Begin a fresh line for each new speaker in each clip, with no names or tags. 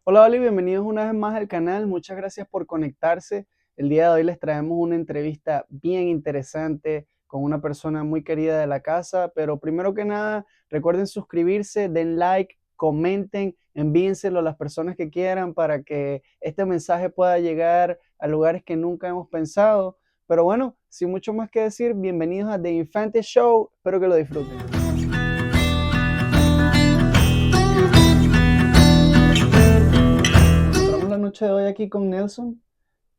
Hola, Oli, bienvenidos una vez más al canal. Muchas gracias por conectarse. El día de hoy les traemos una entrevista bien interesante con una persona muy querida de la casa. Pero primero que nada, recuerden suscribirse, den like, comenten, envíenselo a las personas que quieran para que este mensaje pueda llegar a lugares que nunca hemos pensado. Pero bueno, sin mucho más que decir, bienvenidos a The Infante Show. Espero que lo disfruten. Entramos la noche de hoy aquí con Nelson.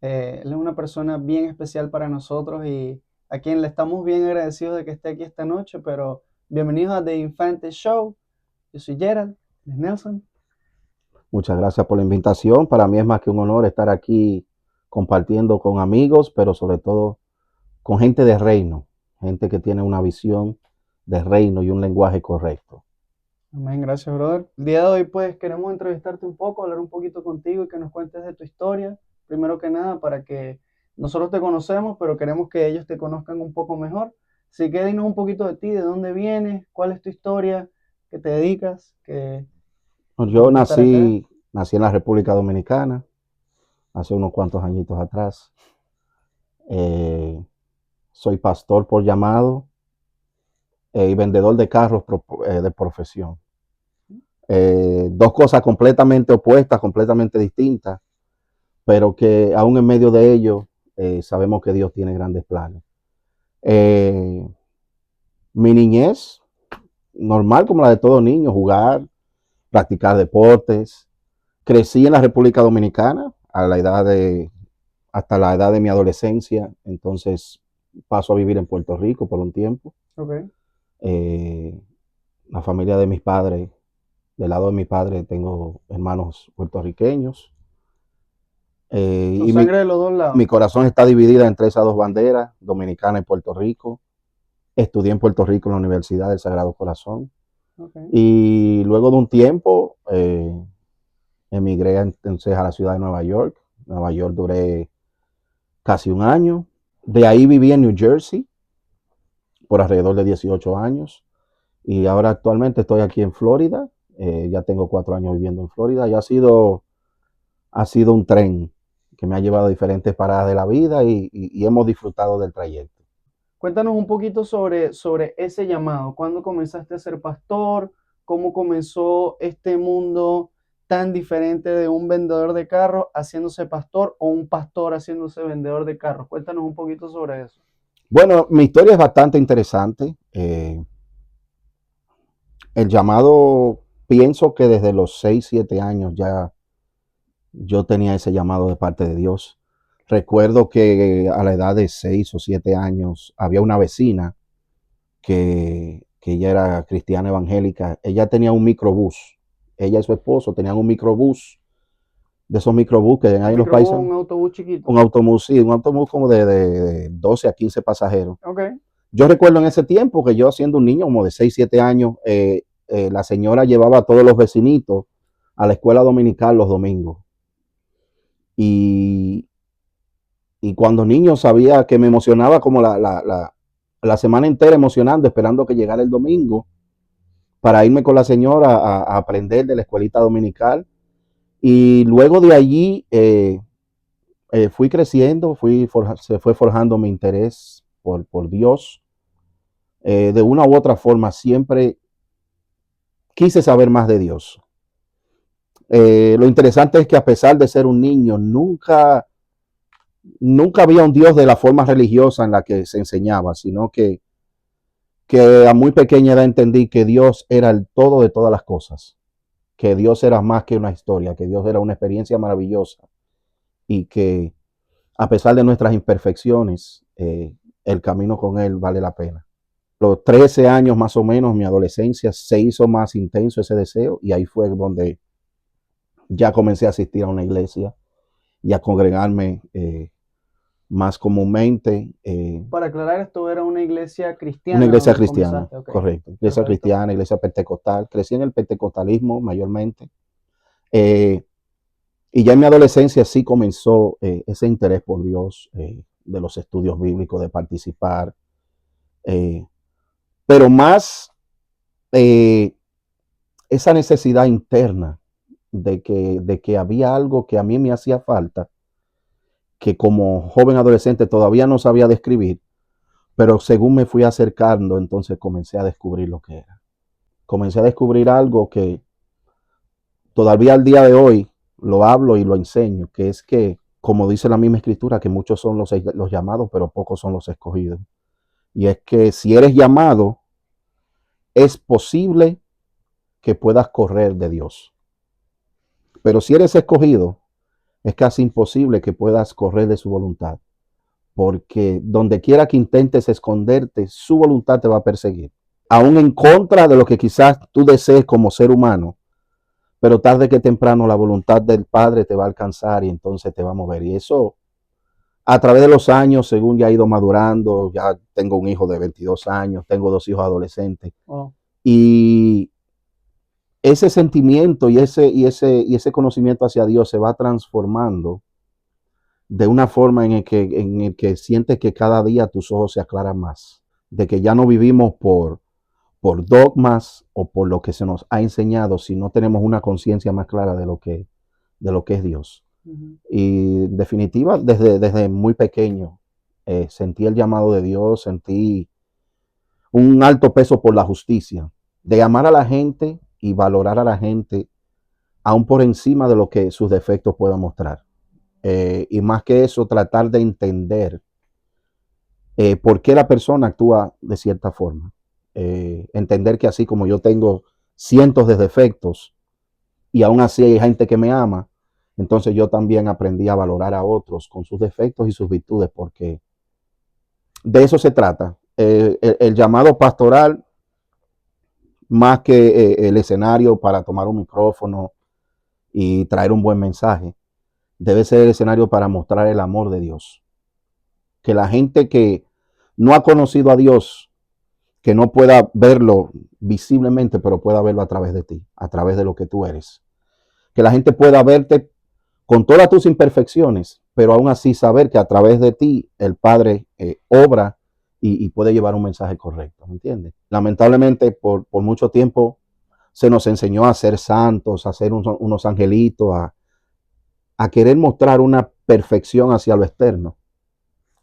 Él es una persona bien especial para nosotros y a quien le estamos bien agradecidos de que esté aquí esta noche, pero bienvenidos a The Infante Show. Yo soy Gerald, él es Nelson.
Muchas gracias por la invitación. Para mí es más que un honor estar aquí compartiendo con amigos, pero sobre todo con gente de reino, gente que tiene una visión de reino y un lenguaje correcto.
Amén, gracias, brother. El día de hoy, pues, queremos entrevistarte un poco, hablar un poquito contigo y que nos cuentes de tu historia, primero que nada, para que nosotros te conocemos, pero queremos que ellos te conozcan un poco mejor. Así que dinos un poquito de ti, de dónde vienes, cuál es tu historia, qué te dedicas, que
Yo
vamos a estar acá.
nací en la República Dominicana hace unos cuantos añitos atrás. Eh, Soy pastor por llamado y vendedor de carros de profesión. Dos cosas completamente opuestas, completamente distintas, pero que aún en medio de ello sabemos que Dios tiene grandes planes. Eh, Mi niñez, normal como la de todo niño, jugar, practicar deportes. Crecí en la República Dominicana hasta la edad de mi adolescencia, entonces paso a vivir en Puerto Rico por un tiempo.
Ok.
Eh, la familia de mis padres, del lado de mi padre tengo hermanos puertorriqueños,
Son
y
sangre de los dos
mi
lados.
corazón está dividida entre esas dos banderas, Dominicana y Puerto Rico. Estudié en Puerto Rico en la Universidad del Sagrado Corazón.
Ok.
Y luego de un tiempo, emigré entonces a la ciudad de Nueva York. Nueva York duré casi un año. De ahí viví en New Jersey por alrededor de 18 años. Y ahora actualmente estoy aquí en Florida. Ya tengo 4 años viviendo en Florida y ha sido un tren que me ha llevado a diferentes paradas de la vida y hemos disfrutado del trayecto.
Cuéntanos un poquito sobre ese llamado. ¿Cuándo comenzaste a ser pastor? ¿Cómo comenzó este mundo tan diferente de un vendedor de carros haciéndose pastor o un pastor haciéndose vendedor de carros? Cuéntanos un poquito sobre eso.
Bueno, mi historia es bastante interesante. El llamado, pienso que desde los 6 7 años ya yo tenía ese llamado de parte de Dios. Recuerdo que a la edad de 6 o 7 años había una vecina que ella era cristiana evangélica. Ella tenía un microbús. Ella y su esposo tenían un microbús, de esos microbús que
Un
hay en los
microbús,
países,
un autobús chiquito.
un autobús, sí, un autobús como de 12 a 15 pasajeros.
Ok.
Yo recuerdo en ese tiempo que yo siendo un niño como de 6 7 años, la señora llevaba a todos los vecinitos a la escuela dominical los domingos. Y, y cuando niño sabía que me emocionaba como la semana entera emocionando, esperando que llegara el domingo para irme con la señora a aprender de la escuelita dominical. Y luego de allí fui creciendo, se fue forjando mi interés por Dios. De una u otra forma, siempre quise saber más de Dios. Lo interesante es que a pesar de ser un niño, nunca había un Dios de la forma religiosa en la que se enseñaba, sino que a muy pequeña edad entendí que Dios era el todo de todas las cosas, que Dios era más que una historia, que Dios era una experiencia maravillosa y que a pesar de nuestras imperfecciones, el camino con Él vale la pena. Los 13 años más o menos, mi adolescencia, se hizo más intenso ese deseo y ahí fue donde ya comencé a asistir a una iglesia y a congregarme más comúnmente.
Para aclarar, esto era una iglesia
Una
cristiana
iglesia
donde
cristiana,
comenzaste. Ok.
correcto. Iglesia
Perfecto.
cristiana, iglesia pentecostal. Crecí en el pentecostalismo mayormente. Eh, y ya en mi adolescencia sí comenzó ese interés por Dios, de los estudios bíblicos, de participar. eh, pero más eh, esa necesidad interna de que había algo que a mí me hacía falta, que como joven adolescente todavía no sabía describir, pero según me fui acercando, entonces comencé a descubrir lo que era. Comencé a descubrir algo que todavía al día de hoy lo hablo y lo enseño, que es que, como dice la misma escritura, que muchos son los llamados, pero pocos son los escogidos. Y es que si eres llamado, es posible que puedas correr de Dios. Pero si eres escogido, es casi imposible que puedas correr de su voluntad, porque donde quiera que intentes esconderte, su voluntad te va a perseguir, aún en contra de lo que quizás tú desees como ser humano, pero tarde que temprano la voluntad del Padre te va a alcanzar y entonces te va a mover. Y eso, a través de los años, según ya he ido madurando, ya tengo un hijo de 22 años, tengo 2 hijos adolescentes,
Oh,
y ese sentimiento y ese conocimiento hacia Dios se va transformando de una forma en el que sientes que cada día tus ojos se aclaran más, de que ya no vivimos por dogmas o por lo que se nos ha enseñado, sino tenemos una conciencia más clara de lo que es Dios.
ujú,
Y en definitiva, desde muy pequeño, sentí el llamado de Dios, sentí un alto peso por la justicia, de amar a la gente y valorar a la gente aún por encima de lo que sus defectos puedan mostrar. Y más que eso, tratar de entender por qué la persona actúa de cierta forma. Entender que así como yo tengo cientos de defectos y aún así hay gente que me ama, entonces yo también aprendí a valorar a otros con sus defectos y sus virtudes, porque de eso se trata. El llamado pastoral, más que el escenario para tomar un micrófono y traer un buen mensaje, debe ser el escenario para mostrar el amor de Dios. Que la gente que no ha conocido a Dios, que no pueda verlo visiblemente, pero pueda verlo a través de ti, a través de lo que tú eres. Que la gente pueda verte con todas tus imperfecciones, pero aún así saber que a través de ti el Padre obra y puede llevar un mensaje correcto, ¿me entiendes? Lamentablemente por mucho tiempo se nos enseñó a ser santos, a ser unos angelitos, a querer mostrar una perfección hacia lo externo,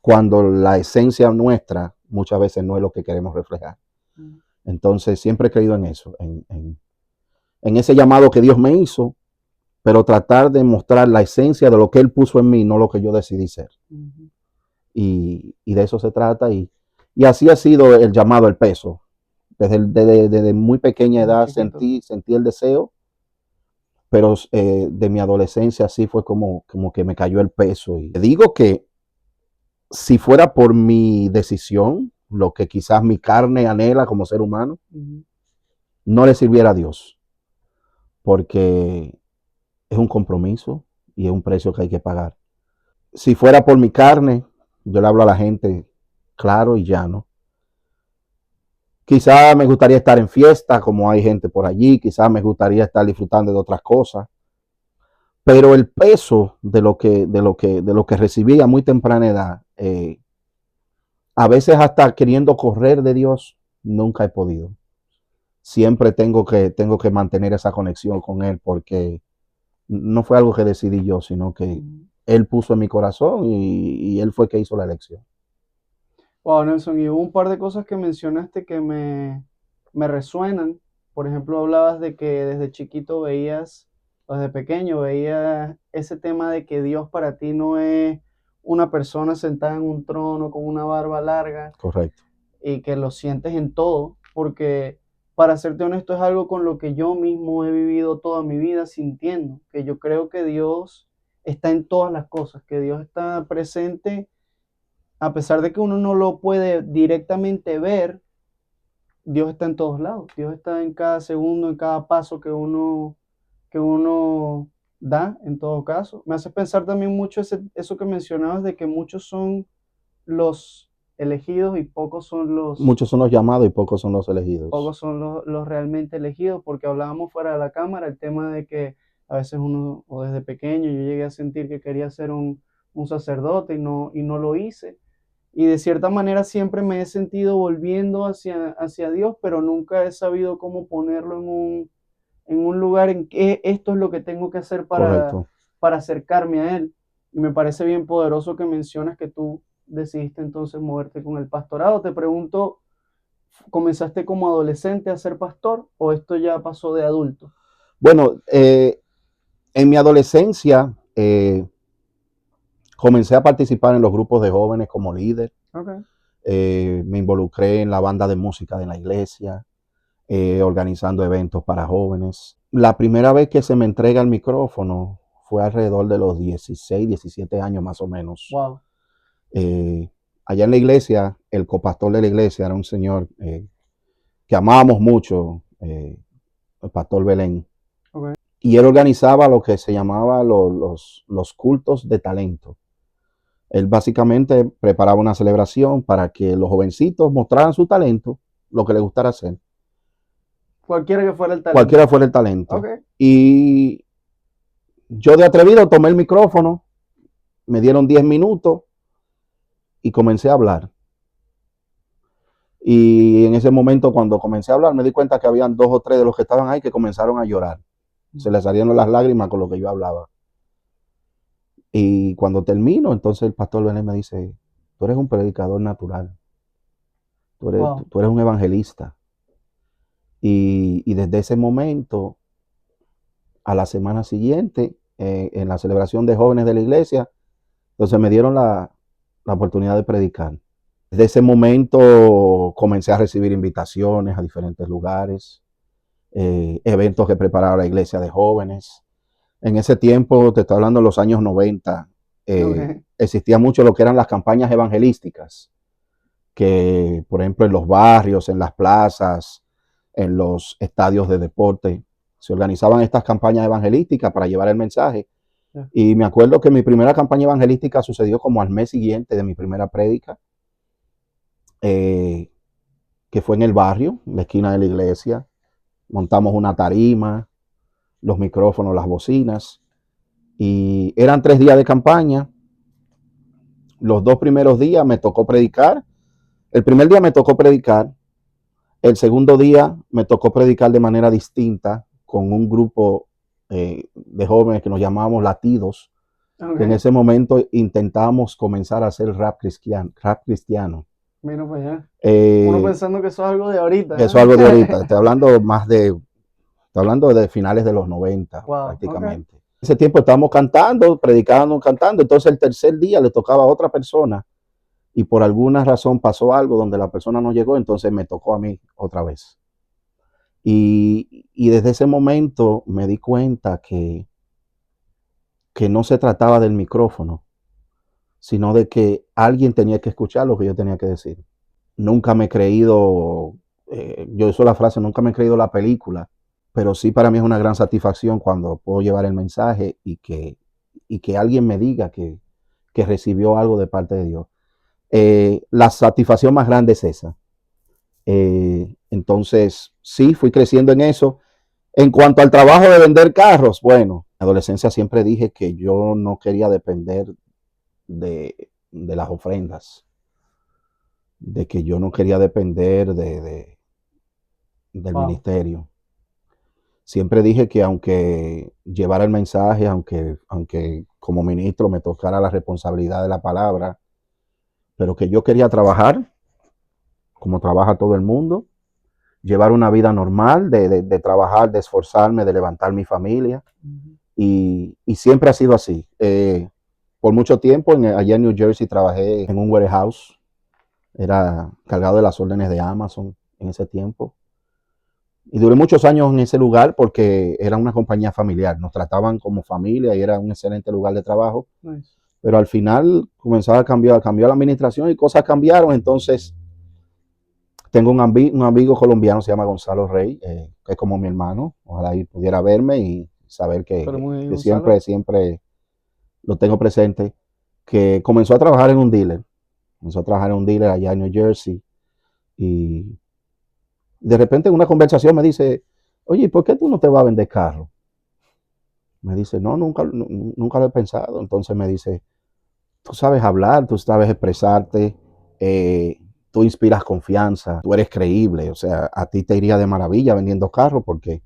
cuando la esencia nuestra muchas veces no es lo que queremos reflejar.
ujú.
Entonces siempre he creído en eso, en ese llamado que Dios me hizo, pero tratar de mostrar la esencia de lo que Él puso en mí, no lo que yo decidí ser.
Ujú.
Y de eso se trata. Y así ha sido el llamado, el peso. Desde muy pequeña
Desde
edad
chiquito.
sentí el deseo, pero de mi adolescencia así fue como que me cayó el peso. Y digo que si fuera por mi decisión, lo que quizás mi carne anhela como ser humano,
Ujú.
no le sirviera a Dios, porque es un compromiso y es un precio que hay que pagar. Si fuera por mi carne, yo le hablo a la gente claro y llano. Quizá me gustaría estar en fiesta, como hay gente por allí, quizá me gustaría estar disfrutando de otras cosas, pero el peso de lo que recibí a muy temprana edad, a veces hasta queriendo correr de Dios, nunca he podido. Siempre tengo que mantener esa conexión con Él, porque no fue algo que decidí yo, sino que
Ujú.
Él puso en mi corazón y Él fue que hizo la elección.
Wow, Nelson, y hubo un par de cosas que mencionaste que me resuenan. Por ejemplo, hablabas de que desde chiquito veías, o desde pequeño veías ese tema de que Dios para ti no es una persona sentada en un trono con una barba larga
Correcto.
y que lo sientes en todo, porque para serte honesto es algo con lo que yo mismo he vivido toda mi vida sintiendo, que yo creo que Dios está en todas las cosas, que Dios está presente a pesar de que uno no lo puede directamente ver. Dios está en todos lados. Dios está en cada segundo, en cada paso que uno da, en todo caso. Me hace pensar también mucho eso que mencionabas de que muchos son los elegidos y
Muchos son los llamados y pocos son los elegidos.
pocos son los realmente elegidos, porque hablábamos fuera de la cámara el tema de que a veces uno, o desde pequeño, yo llegué a sentir que quería ser un sacerdote y no lo hice. Y de cierta manera siempre me he sentido volviendo hacia Dios, pero nunca he sabido cómo ponerlo en un lugar en que esto es lo que tengo que hacer
correcto.
para acercarme a Él. Y me parece bien poderoso que mencionas que tú decidiste entonces moverte con el pastorado. Te pregunto, ¿comenzaste como adolescente a ser pastor o esto ya pasó de adulto?
Bueno, en mi adolescencia comencé a participar en los grupos de jóvenes como líder.
Okay.
Me involucré en la banda de música de la iglesia, organizando eventos para jóvenes. La primera vez que se me entrega el micrófono fue alrededor de los 16, 17 años más o menos.
Wow.
Allá en la iglesia, el copastor de la iglesia era un señor que amábamos mucho, el pastor Belén.
Okay.
Y él organizaba lo que se llamaba los cultos de talento. Él básicamente preparaba una celebración para que los jovencitos mostraran su talento, lo que les gustara hacer.
Cualquiera que fuera el talento.
Cualquiera fuera el talento.
Okay.
Y yo de atrevido tomé el micrófono, me dieron 10 minutos y comencé a hablar. Y en ese momento, cuando comencé a hablar, me di cuenta que habían 2 o 3 de los que estaban ahí que comenzaron a llorar. Se les salieron las lágrimas con lo que yo hablaba. Y cuando termino, entonces el pastor Belén me dice, tú eres un predicador natural. Tú eres un evangelista. Y desde ese momento, a la semana siguiente, en la celebración de jóvenes de la iglesia, entonces me dieron la oportunidad de predicar. Desde ese momento comencé a recibir invitaciones a diferentes lugares, eventos que preparaba la iglesia de jóvenes. En ese tiempo, te estoy hablando de los años 90,
Okay.
existía mucho lo que eran las campañas evangelísticas, que por ejemplo en los barrios, en las plazas, en los estadios de deporte, se organizaban estas campañas evangelísticas para llevar el mensaje.
Yeah.
Y me acuerdo que mi primera campaña evangelística sucedió como al mes siguiente de mi primera prédica, que fue en el barrio, en la esquina de la iglesia. Montamos una tarima, los micrófonos, las bocinas, y eran 3 días de campaña. Los 2 primeros días me tocó predicar. El primer día me tocó predicar. El segundo día me tocó predicar de manera distinta con un grupo de jóvenes que nos llamábamos latidos.
Okay.
En ese momento intentábamos comenzar a hacer rap cristiano.
Mira para allá. Uno pensando que eso es algo de ahorita.
Eso es algo de ahorita. Estoy hablando de finales de los 90,
wow.
prácticamente. Okay. En ese tiempo estábamos cantando, predicando, cantando. Entonces el tercer día le tocaba a otra persona y por alguna razón pasó algo donde la persona no llegó, entonces me tocó a mí otra vez. Y desde ese momento me di cuenta que no se trataba del micrófono, sino de que alguien tenía que escuchar lo que yo tenía que decir. Nunca me he creído, yo uso la frase, nunca me he creído la película, pero sí para mí es una gran satisfacción cuando puedo llevar el mensaje y que alguien me diga que recibió algo de parte de Dios. La satisfacción más grande es esa. Entonces, sí, fui creciendo en eso. En cuanto al trabajo de vender carros, bueno, en la adolescencia siempre dije que yo no quería depender de las ofrendas, de que yo no quería depender del ministerio. Siempre dije que aunque llevara el mensaje, aunque como ministro me tocara la responsabilidad de la palabra, pero que yo quería trabajar como trabaja todo el mundo, llevar una vida normal, de trabajar, de esforzarme, de levantar mi familia. Y siempre ha sido así. Por mucho tiempo allá en New Jersey trabajé en un warehouse. Era cargado de las órdenes de Amazon en ese tiempo. Y duré muchos años en ese lugar porque era una compañía familiar. Nos trataban como familia y era un excelente lugar de trabajo. Nice. Pero al final cambió la administración y cosas cambiaron. Entonces, tengo un amigo colombiano, se llama Gonzalo Rey, que es como mi hermano. Ojalá él pudiera verme y saber que siempre lo tengo presente. Que comenzó a trabajar en un dealer. Allá en New Jersey. Y de repente en una conversación me dice, oye, ¿por qué tú no te vas a vender carro? Me dice, no, nunca lo he pensado. Entonces me dice, tú sabes hablar, tú sabes expresarte, tú inspiras confianza, tú eres creíble, o sea, a ti te iría de maravilla vendiendo carros porque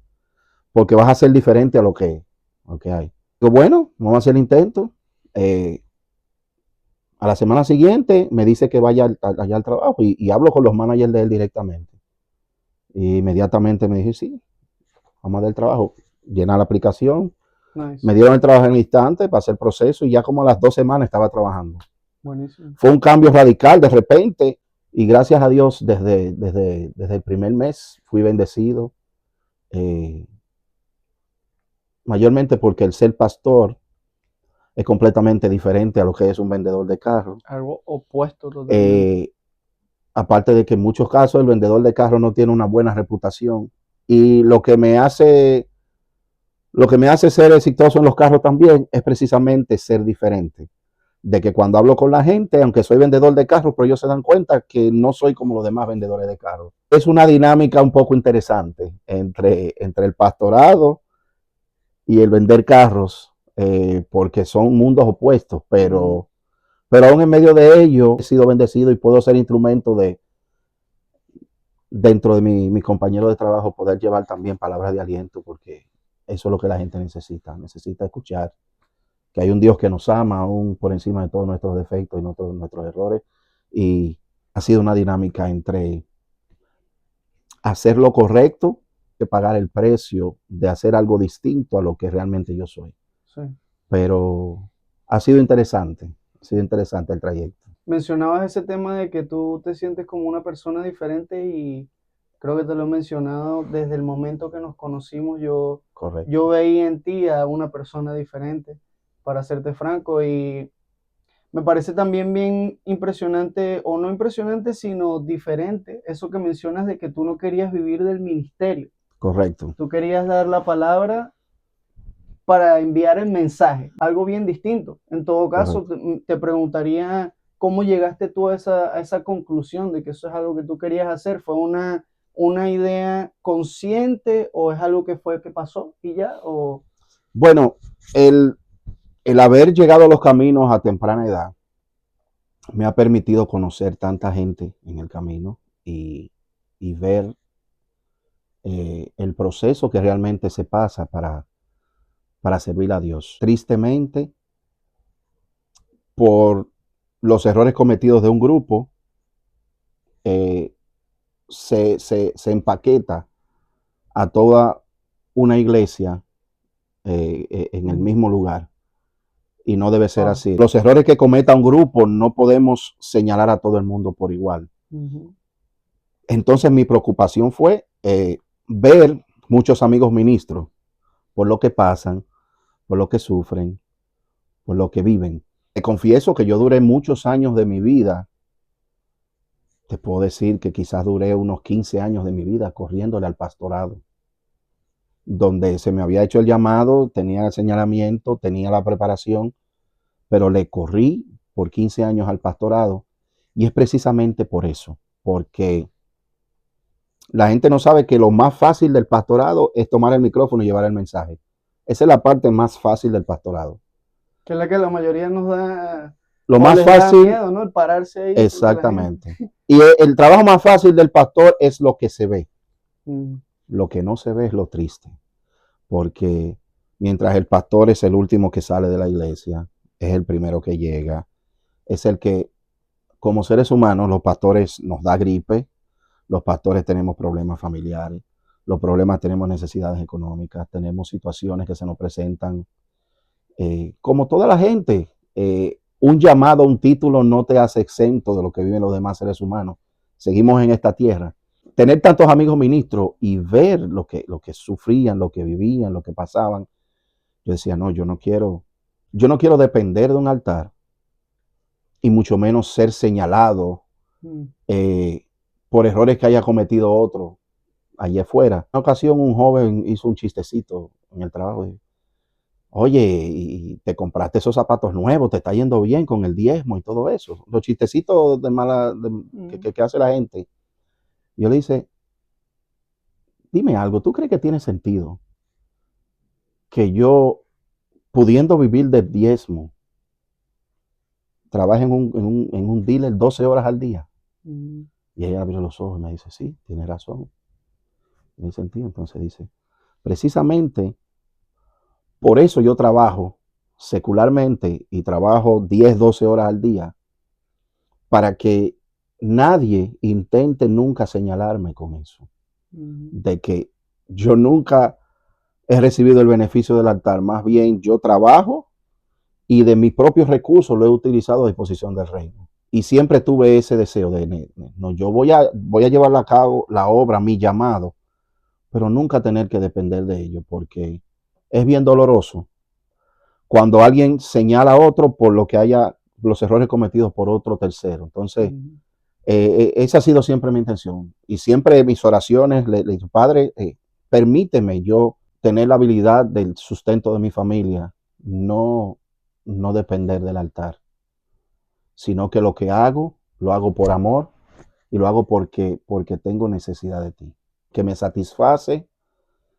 porque vas a ser diferente a lo que hay. Digo, bueno, vamos a hacer el intento. A la semana siguiente me dice que vaya allá al trabajo y hablo con los managers de él directamente. Y inmediatamente me dije, sí, vamos a dar el trabajo. Llenar la aplicación.
Nice.
Me dieron el trabajo en el instante, pasé el proceso y ya como a las 2 semanas estaba trabajando.
Buenísimo.
Fue un cambio radical de repente y gracias a Dios desde el primer mes fui bendecido. Eh, Mayormente porque el ser pastor es completamente diferente a lo que es un vendedor de carros.
Algo opuesto totalmente.
Aparte de que en muchos casos el vendedor de carros no tiene una buena reputación. Y lo que me hace ser exitoso en los carros también es precisamente ser diferente. De que cuando hablo con la gente, aunque soy vendedor de carros, pero ellos se dan cuenta que no soy como los demás vendedores de carros. Es una dinámica un poco interesante entre el pastorado y el vender carros, porque son mundos opuestos, pero aún en medio de ello he sido bendecido y puedo ser instrumento dentro de mi compañero de trabajo, poder llevar también palabras de aliento, porque eso es lo que la gente necesita escuchar, que hay un Dios que nos ama aún por encima de todos nuestros defectos y nuestros errores, y ha sido una dinámica entre hacer lo correcto que pagar el precio de hacer algo distinto a lo que realmente yo soy.
Sí.
Pero ha sido interesante el trayecto.
Mencionabas ese tema de que tú te sientes como una persona diferente y creo que te lo he mencionado desde el momento que nos conocimos. Yo
Correcto.
veía en ti a una persona diferente, para serte franco, y me parece también bien impresionante, o no impresionante, sino diferente, eso que mencionas de que tú no querías vivir del ministerio,
Correcto.
tú querías dar la palabra para enviar el mensaje, algo bien distinto. En todo caso,
Correcto.
te preguntaría cómo llegaste tú a esa conclusión de que eso es algo que tú querías hacer. ¿Fue una idea consciente o es algo que fue que pasó y ya? O...
Bueno, el haber llegado a los caminos a temprana edad me ha permitido conocer tanta gente en el camino y ver el proceso que realmente se pasa para servir a Dios. Tristemente, por los errores cometidos de un grupo, eh, se empaqueta a toda una iglesia en el mismo lugar. Y no debe ser
Wow.
así. Los errores que cometa un grupo no podemos señalar a todo el mundo por igual.
Ujú.
Entonces mi preocupación fue ver muchos amigos ministros por lo que pasan, por lo que sufren, por lo que viven. Te confieso que yo duré muchos años de mi vida. Te puedo decir que quizás duré unos 15 años de mi vida corriéndole al pastorado, donde se me había hecho el llamado, tenía el señalamiento, tenía la preparación, pero le corrí por 15 años al pastorado. Y es precisamente por eso, porque la gente no sabe que lo más fácil del pastorado es tomar el micrófono y llevar el mensaje. Esa es la parte más fácil del pastorado.
Que es la que la mayoría nos da,
Lo
o
más
les da
fácil,
miedo, ¿no? El pararse ahí frente a la gente.
exactamente. Y el trabajo más fácil del pastor es lo que se ve.
Mm.
Lo que no se ve es lo triste. Porque mientras el pastor es el último que sale de la iglesia, es el primero que llega, es el que, como seres humanos, los pastores nos da gripe, los pastores tenemos problemas familiares, los problemas tenemos necesidades económicas, tenemos situaciones que se nos presentan, como toda la gente. Un llamado, un título no te hace exento de lo que viven los demás seres humanos. Seguimos en esta tierra. Tener tantos amigos ministros y ver lo que sufrían, lo que vivían, lo que pasaban, yo decía, no, yo no quiero depender de un altar y mucho menos ser señalado
Mm.
por errores que haya cometido otro allá afuera. En una ocasión un joven hizo un chistecito en el trabajo. Oye, y te compraste esos zapatos nuevos, te está yendo bien con el diezmo y todo eso. Los chistecitos
Mm.
que hace la gente. Yo le dice, dime algo, ¿tú crees que tiene sentido que yo, pudiendo vivir del diezmo, trabaje en un dealer 12 horas al día? Y ella abrió los ojos y me dice, sí, tiene razón, tiene sentido. Entonces dice, Precisamente por eso yo trabajo secularmente y trabajo 10, 12 horas al día para que nadie intente nunca señalarme con eso,
Ujú,
de que yo nunca he recibido el beneficio del altar, más bien yo trabajo y de mis propios recursos lo he utilizado a disposición del reino. Y siempre tuve ese deseo de, no, yo voy a llevar a cabo la obra, mi llamado, pero nunca tener que depender de ello, porque es bien doloroso cuando alguien señala a otro por lo que haya, los errores cometidos por otro tercero. Entonces,
ujú,
esa ha sido siempre mi intención. Y siempre mis oraciones le digo, Padre, permíteme yo tener la habilidad del sustento de mi familia, no, no depender del altar, sino que lo que hago, lo hago por amor y lo hago porque tengo necesidad de ti, que me satisface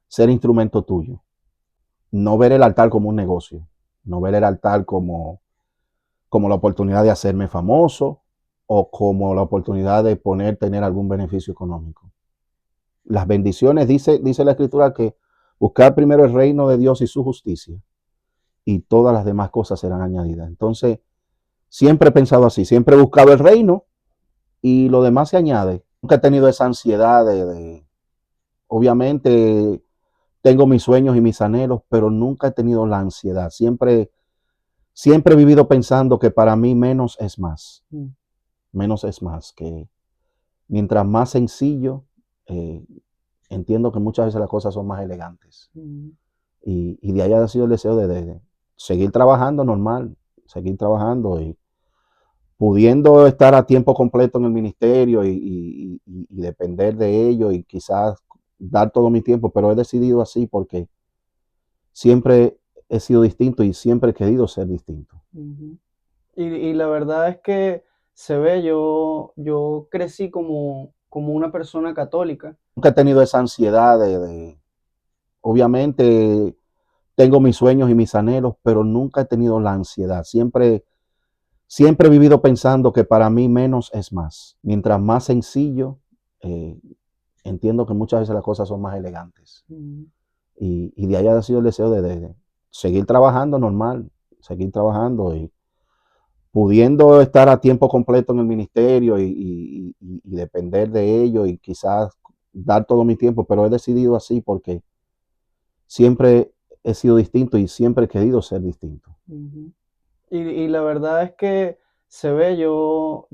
ser instrumento tuyo. No ver el altar como un negocio, no ver el altar como la oportunidad de hacerme famoso o como la oportunidad de tener algún beneficio económico. Las bendiciones, dice la escritura que buscar primero el reino de Dios y su justicia y todas las demás cosas serán añadidas. Entonces, siempre he pensado así, siempre he buscado el reino y lo demás se añade. Nunca he tenido esa ansiedad obviamente, tengo mis sueños y mis anhelos, pero nunca he tenido la ansiedad. Siempre he vivido pensando que para mí
ujú,
menos es más, que mientras más sencillo, eh, entiendo que muchas veces las cosas son más elegantes.
ujú.
Y de ahí ha sido el deseo de seguir trabajando normal, seguir trabajando y pudiendo estar a tiempo completo en el ministerio y depender de ello y quizás dar todo mi tiempo, pero he decidido así porque siempre he sido distinto y siempre he querido ser distinto.
Ujú. Y la verdad es que se ve, yo crecí como una persona católica.
Nunca he tenido esa ansiedad obviamente, tengo mis sueños y mis anhelos, pero nunca he tenido la ansiedad. Siempre he vivido pensando que para mí menos es más. Mientras más sencillo, eh, entiendo que muchas veces las cosas son más elegantes.
Ujú,
Y de ahí ha sido el deseo de seguir trabajando normal, seguir trabajando y pudiendo estar a tiempo completo en el ministerio y depender de ello y quizás dar todo mi tiempo, pero he decidido así porque siempre he sido distinto y siempre he querido ser distinto.
ujú. Y la verdad es que se ve, yo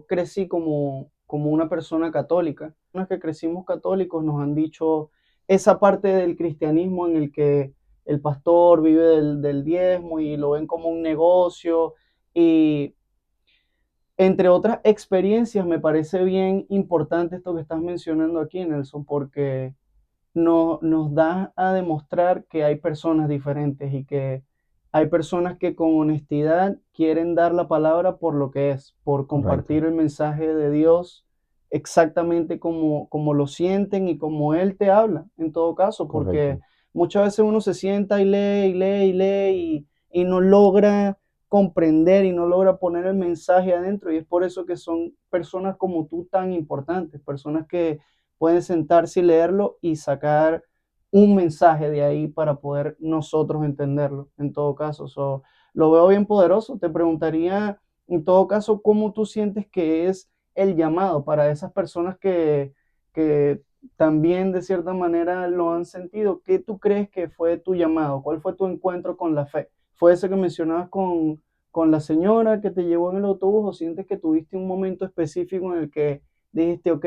crecí como una persona católica. Los que crecimos católicos nos han dicho esa parte del cristianismo en el que el pastor vive del diezmo y lo ven como un negocio. Y entre otras experiencias, me parece bien importante esto que estás mencionando aquí, Nelson, porque nos da a demostrar que hay personas diferentes y que hay personas que con honestidad quieren dar la palabra por lo que es, por
Correcto,
compartir el mensaje de Dios exactamente como lo sienten y como Él te habla, en todo caso, porque
correcto,
muchas veces uno se sienta y lee y lee y lee y no logra comprender y no logra poner el mensaje adentro, y es por eso que son personas como tú tan importantes, personas que pueden sentarse y leerlo y sacar un mensaje de ahí para poder nosotros entenderlo, en todo caso. So, lo veo bien poderoso. Te preguntaría, en todo caso, cómo tú sientes que es el llamado para esas personas que también de cierta manera lo han sentido. ¿Qué tú crees que fue tu llamado? ¿Cuál fue tu encuentro con la fe? ¿Fue ese que mencionabas con la señora que te llevó en el autobús o sientes que tuviste un momento específico en el que dijiste, ok,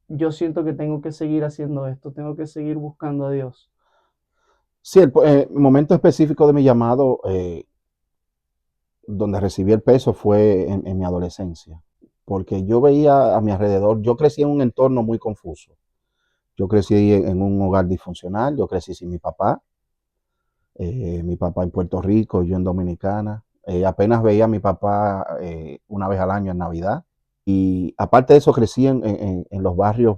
yo siento que tengo que seguir haciendo esto, tengo que seguir buscando a Dios?
sí, el momento específico de mi llamado, donde recibí el peso, fue en mi adolescencia, porque yo veía a mi alrededor, yo crecí en un entorno muy confuso. Yo crecí en un hogar disfuncional, yo crecí sin mi papá en Puerto Rico, yo en Dominicana. Apenas veía a mi papá una vez al año en Navidad. Y aparte de eso, crecí en los barrios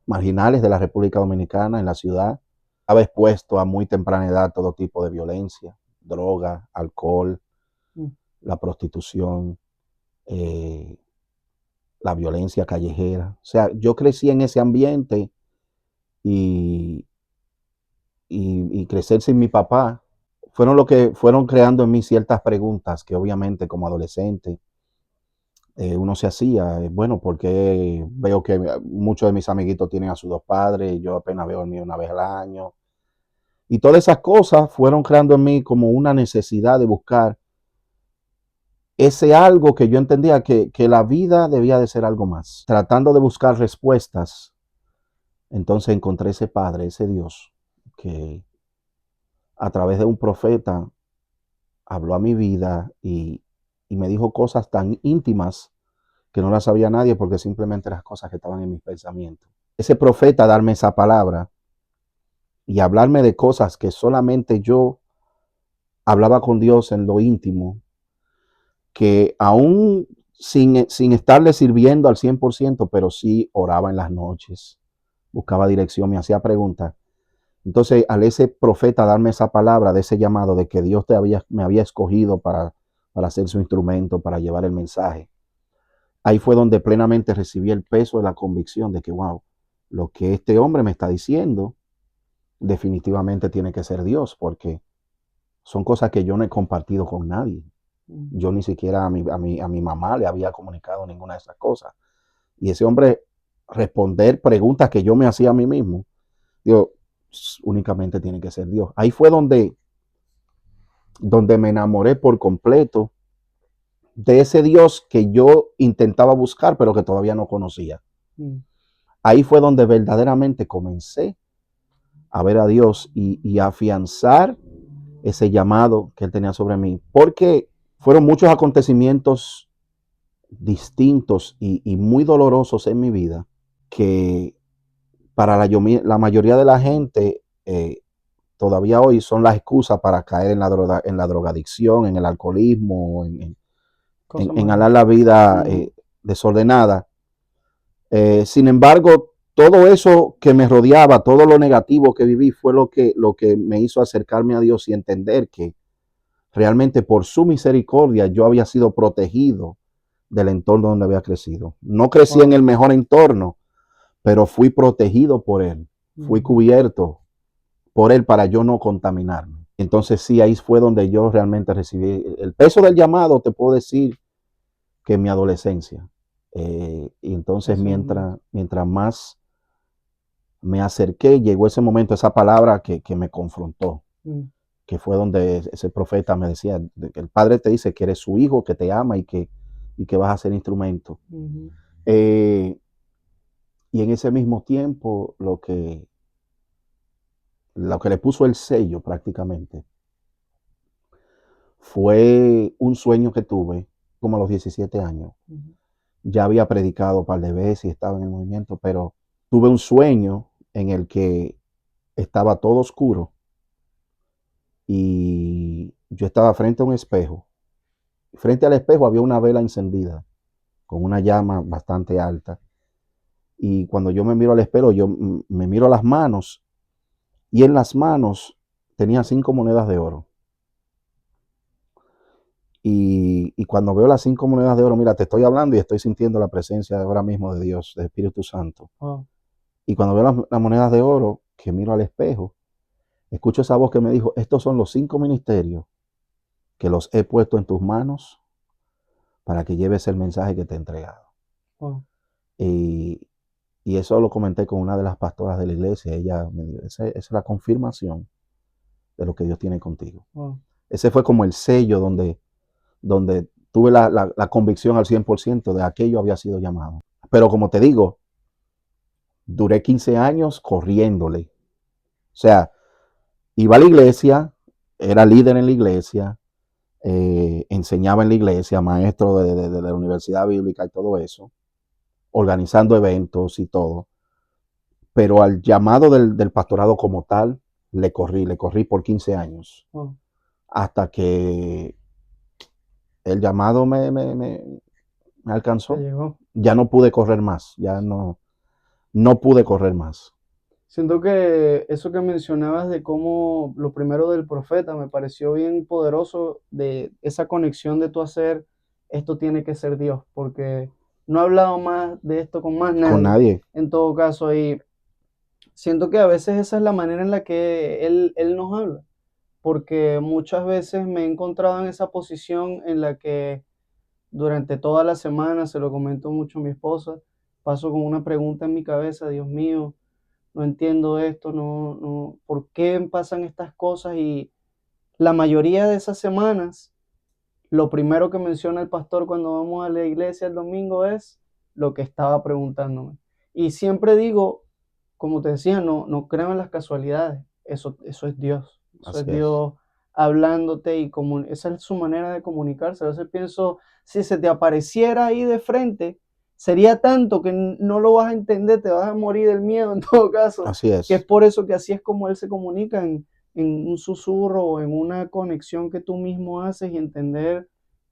marginales de la República Dominicana, en la ciudad. Estaba expuesto a muy temprana edad a todo tipo de violencia, droga, alcohol,
Mm,
la prostitución, eh, la violencia callejera. O sea, yo crecí en ese ambiente y y crecer sin mi papá, fueron lo que fueron creando en mí ciertas preguntas que obviamente como adolescente uno se hacía, bueno, porque veo que muchos de mis amiguitos tienen a sus dos padres y yo apenas veo el mío una vez al año. Y todas esas cosas fueron creando en mí como una necesidad de buscar ese algo que yo entendía que la vida debía de ser algo más. Tratando de buscar respuestas, entonces encontré ese Padre, ese Dios, que a través de un profeta habló a mi vida y me dijo cosas tan íntimas que no las sabía nadie porque simplemente las cosas que estaban en mis pensamientos. Ese profeta darme esa palabra y hablarme de cosas que solamente yo hablaba con Dios en lo íntimo, que aún sin estarle sirviendo al 100%, pero sí oraba en las noches, buscaba dirección, me hacía preguntas. Entonces, al ese profeta darme esa palabra de ese llamado de que Dios me había escogido para ser su instrumento, para llevar el mensaje, ahí fue donde plenamente recibí el peso de la convicción de que, wow, lo que este hombre me está diciendo definitivamente tiene que ser Dios, porque son cosas que yo no he compartido con nadie. Yo ni siquiera a mi mamá le había comunicado ninguna de esas cosas. Y ese hombre responder preguntas que yo me hacía a mí mismo, digo, únicamente tiene que ser Dios. Ahí fue donde me enamoré por completo de ese Dios que yo intentaba buscar, pero que todavía no conocía. Ahí fue donde verdaderamente comencé a ver a Dios y a afianzar ese llamado que Él tenía sobre mí, porque fueron muchos acontecimientos distintos y muy dolorosos en mi vida que para la mayoría de la gente todavía hoy son las excusas para caer en la drogadicción, en el alcoholismo, en
Más.
la vida desordenada. Sin embargo, todo eso que me rodeaba, todo lo negativo que viví fue lo que me hizo acercarme a Dios y entender que realmente por su misericordia yo había sido protegido del entorno donde había crecido. No crecí en el mejor entorno, pero fui protegido por Él. Fui cubierto por Él para yo no contaminarme. Entonces sí, ahí fue donde yo realmente recibí el peso del llamado, te puedo decir, que en mi adolescencia. Y entonces mientras más me acerqué, llegó ese momento, esa palabra que me confrontó, que fue donde ese profeta me decía, que el Padre te dice que eres su hijo, que te ama y que vas a ser instrumento. Y en ese mismo tiempo, lo que le puso el sello prácticamente fue un sueño que tuve como a los 17 años. Ya había predicado un par de veces y estaba en el movimiento, pero tuve un sueño en el que estaba todo oscuro y yo estaba frente a un espejo. Frente al espejo había una vela encendida con una llama bastante alta. Y cuando yo me miro al espejo, yo me miro las manos y en las manos tenía 5 monedas de oro. Y cuando veo las 5 monedas de oro, mira, te estoy hablando y estoy sintiendo la presencia ahora mismo de Dios, del Espíritu Santo. Y cuando veo las monedas de oro, que miro al espejo, escucho esa voz que me dijo, estos son los 5 ministerios que los he puesto en tus manos para que lleves el mensaje que te he entregado. Y, y eso lo comenté con una de las pastoras de la iglesia. Ella me dijo, esa es la confirmación de lo que Dios tiene contigo. Ese fue como el sello donde tuve la convicción al 100% de aquello había sido llamado. Pero como te digo, duré 15 años corriéndole. O sea, iba a la iglesia, era líder en la iglesia, enseñaba en la iglesia, maestro de la universidad bíblica y todo eso, organizando eventos y todo. Pero al llamado del pastorado como tal, le corrí por 15 años. Hasta que el llamado me alcanzó. Ya no pude correr más, ya no pude correr más.
Siento que eso que mencionabas de cómo lo primero del profeta me pareció bien poderoso, de esa conexión de tu hacer, esto tiene que ser Dios, porque no he hablado más de esto con más
Con
nadie,
nadie.
en todo caso, y siento que a veces esa es la manera en la que él nos habla, porque muchas veces me he encontrado en esa posición en la que durante toda la semana, se lo comento mucho a mi esposa, paso con una pregunta en mi cabeza: Dios mío, no entiendo esto, ¿por qué pasan estas cosas? Y la mayoría de esas semanas, lo primero que menciona el pastor cuando vamos a la iglesia el domingo es lo que estaba preguntándome. Y siempre digo, como te decía, no creo en las casualidades. Eso es Dios. Eso
Así
es
es,
Dios hablándote y esa es su manera de comunicarse. A veces pienso, si se te apareciera ahí de frente, sería tanto que no lo vas a entender, te vas a morir del miedo en todo caso.
así
Que es
es,
por eso que así es como Él se comunica en un susurro o en una conexión que tú mismo haces y entender,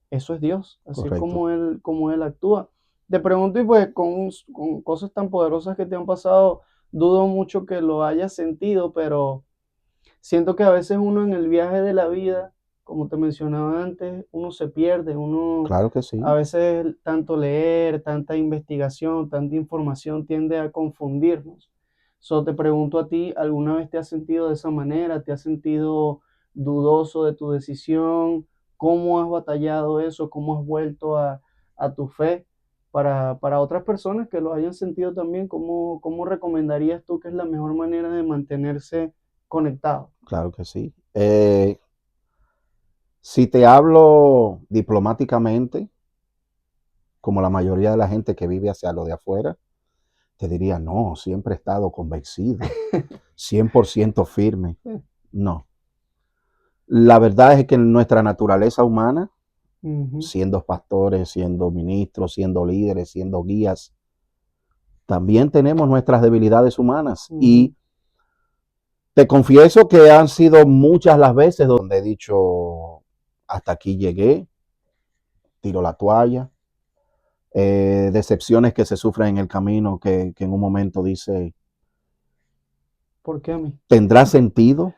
eso es Dios, así es
correcto.
como él actúa. Te pregunto, y pues con cosas tan poderosas que te han pasado, dudo mucho que lo hayas sentido, pero siento que a veces uno en el viaje de la vida, como te mencionaba antes, uno se pierde, uno
Claro que
a
sí.
veces tanto leer, tanta investigación, tanta información tiende a confundirnos. So, te pregunto a ti, ¿alguna vez te has sentido de esa manera? ¿Te has sentido dudoso de tu decisión? ¿Cómo has batallado eso? ¿Cómo has vuelto a tu fe? Para otras personas que lo hayan sentido también, ¿cómo recomendarías tú que es la mejor manera de mantenerse conectado?
Claro que sí. Si te hablo diplomáticamente, como la mayoría de la gente que vive hacia lo de afuera, te diría, no, siempre he estado convencido, 100% firme. No. La verdad es que en nuestra naturaleza humana,
Ujú,
siendo pastores, siendo ministros, siendo líderes, siendo guías, también tenemos nuestras debilidades humanas.
ujú.
Y te confieso que han sido muchas las veces donde he dicho, hasta aquí llegué, tiro la toalla, decepciones que se sufren en el camino que en un momento dice,
¿Por qué a mí?
¿tendrá sentido?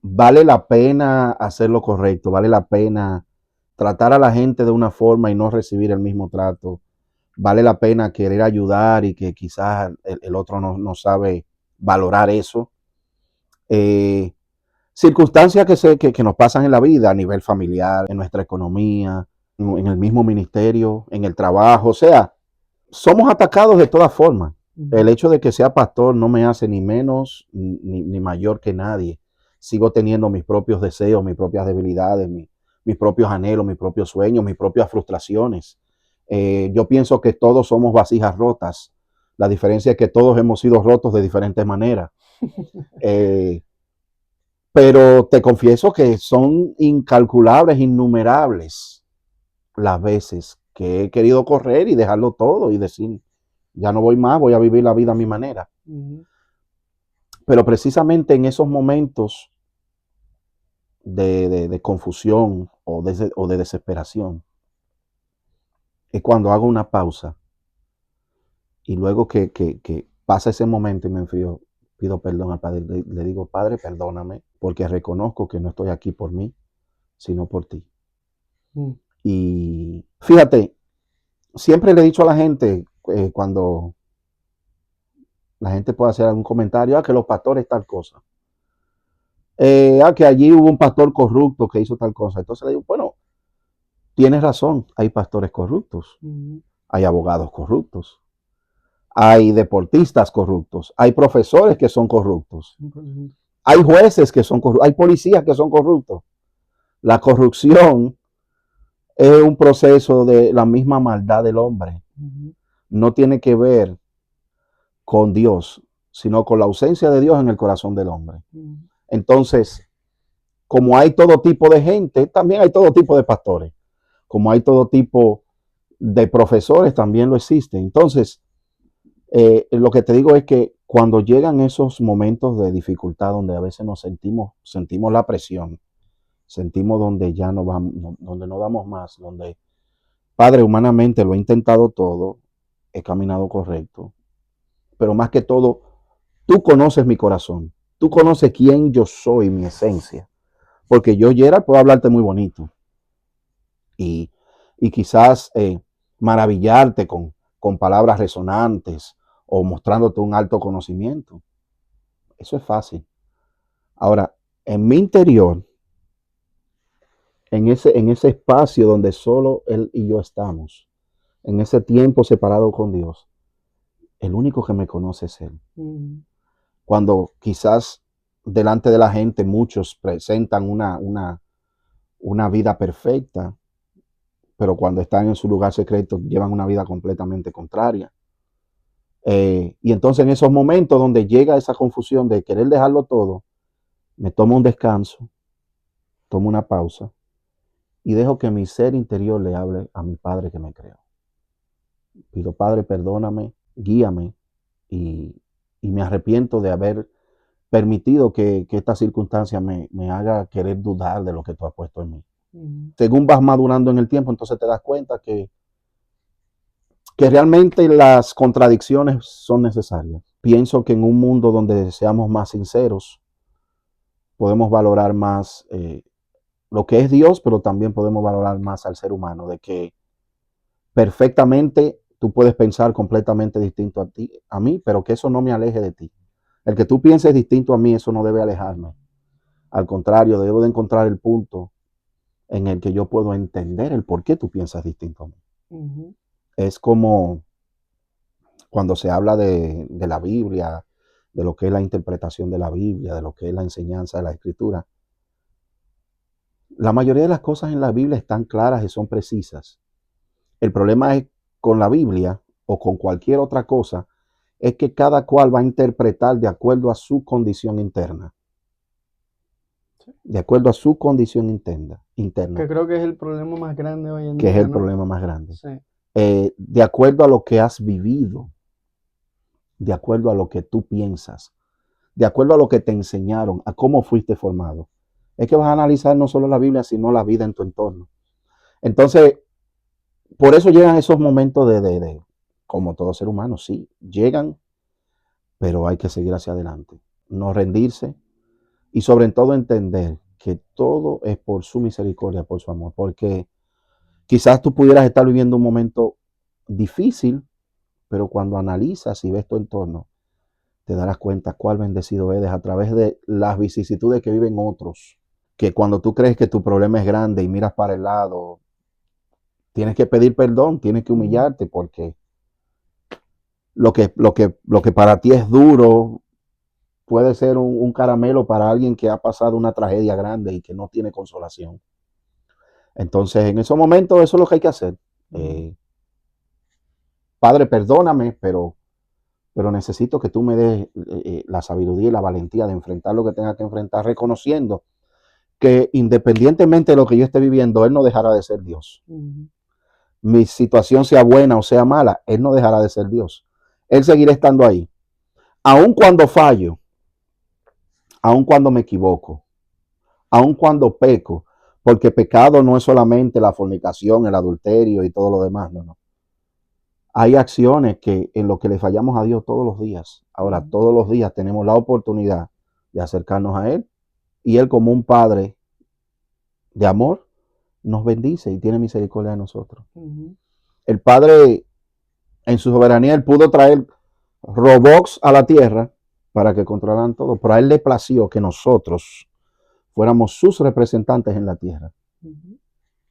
¿Vale la pena hacer lo correcto? ¿Vale la pena tratar a la gente de una forma y no recibir el mismo trato? ¿Vale la pena querer ayudar y que quizás el otro no sabe valorar eso? Eh, Circunstancias que nos pasan en la vida a nivel familiar, en nuestra economía, en el mismo ministerio, en el trabajo, o sea, somos atacados de todas formas. El
Ujú,
hecho de que sea pastor no me hace ni menos ni mayor que nadie. Sigo teniendo mis propios deseos, mis propias debilidades, mis propios anhelos, mis propios sueños, mis propias frustraciones. Yo pienso que todos somos vasijas rotas. La diferencia es que todos hemos sido rotos de diferentes maneras. Eh, pero te confieso que son incalculables, innumerables las veces que he querido correr y dejarlo todo y decir, ya no voy más, voy a vivir la vida a mi manera.
ujú.
Pero precisamente en esos momentos de confusión o de desesperación es cuando hago una pausa y luego que pasa ese momento y me enfrío, pido perdón al Padre, le digo, Padre, perdóname, porque reconozco que no estoy aquí por mí, sino por ti.
Mm,
Y fíjate, siempre le he dicho a la gente, cuando la gente puede hacer algún comentario, que los pastores tal cosa, que allí hubo un pastor corrupto que hizo tal cosa. Entonces le digo, bueno, tienes razón, hay pastores corruptos,
ujú.
hay abogados corruptos, hay deportistas corruptos, hay profesores que son corruptos,
100%.
hay jueces que son corruptos, hay policías que son corruptos. La corrupción es un proceso de la misma maldad del hombre.
Ujú,
No tiene que ver con Dios, sino con la ausencia de Dios en el corazón del hombre.
ujú.
Entonces, como hay todo tipo de gente, también hay todo tipo de pastores. Como hay todo tipo de profesores, también lo existe. Entonces, lo que te digo es que cuando llegan esos momentos de dificultad donde a veces sentimos la presión, sentimos donde ya no vamos, donde no damos más, donde, Padre, humanamente lo he intentado todo, he caminado correcto, pero más que todo, tú conoces mi corazón, tú conoces quién yo soy, mi esencia, porque yo, Gerald, puedo hablarte muy bonito y, y quizás maravillarte con palabras resonantes o mostrándote un alto conocimiento. Eso es fácil. Ahora, en mi interior, en ese espacio donde solo Él y yo estamos, en ese tiempo separado con Dios, el único que me conoce es Él. Cuando quizás delante de la gente muchos presentan una vida perfecta, pero cuando están en su lugar secreto llevan una vida completamente contraria. Y entonces en esos momentos donde llega esa confusión de querer dejarlo todo, me tomo un descanso, tomo una pausa y dejo que mi ser interior le hable a mi Padre que me creó. Pido, Padre, perdóname, guíame y, y me arrepiento de haber permitido que esta circunstancia me haga querer dudar de lo que tú has puesto en mí. Según vas madurando en el tiempo, entonces te das cuenta que realmente las contradicciones son necesarias. Pienso que en un mundo donde seamos más sinceros, podemos valorar más lo que es Dios, pero también podemos valorar más al ser humano, de que perfectamente tú puedes pensar completamente distinto a mí, pero que eso no me aleje de ti. El que tú pienses distinto a mí, eso no debe alejarme. Al contrario, debo de encontrar el punto en el que yo puedo entender el por qué tú piensas distinto a mí. Es como cuando se habla de la Biblia, de lo que es la interpretación de la Biblia, de lo que es la enseñanza de la Escritura. La mayoría de las cosas en la Biblia están claras y son precisas. El problema es con la Biblia o con cualquier otra cosa, es que cada cual va a interpretar de acuerdo a su condición interna. De acuerdo a su condición interna.
Que creo que es el problema más grande hoy en
Que
día,
es el
¿no?
problema más grande.
Sí.
De acuerdo a lo que has vivido, de acuerdo a lo que tú piensas, de acuerdo a lo que te enseñaron, a cómo fuiste formado. Es que vas a analizar no solo la Biblia, sino la vida en tu entorno. Entonces, por eso llegan esos momentos de como todo ser humano, sí, llegan, pero hay que seguir hacia adelante, no rendirse y sobre todo entender que todo es por su misericordia, por su amor, porque quizás tú pudieras estar viviendo un momento difícil, pero cuando analizas y ves tu entorno, te darás cuenta cuál bendecido eres a través de las vicisitudes que viven otros. Que cuando tú crees que tu problema es grande y miras para el lado, tienes que pedir perdón, tienes que humillarte, porque lo que para ti es duro puede ser un caramelo para alguien que ha pasado una tragedia grande y que no tiene consolación. Entonces, en esos momentos, eso es lo que hay que hacer. Padre, perdóname, pero necesito que tú me des la sabiduría y la valentía de enfrentar lo que tenga que enfrentar, reconociendo que independientemente de lo que yo esté viviendo, Él no dejará de ser Dios. Mi situación sea buena o sea mala, Él no dejará de ser Dios. Él seguirá estando ahí. Aun cuando fallo, aun cuando me equivoco, aun cuando peco, porque pecado no es solamente la fornicación, el adulterio y todo lo demás, no. Hay acciones que en lo que le fallamos a Dios todos los días. Ahora, todos los días tenemos la oportunidad de acercarnos a Él y Él, como un Padre de amor, nos bendice y tiene misericordia de nosotros. El Padre, en su soberanía, Él pudo traer robots a la tierra para que controlaran todo, pero a Él le plació que nosotros fuéramos sus representantes en la tierra.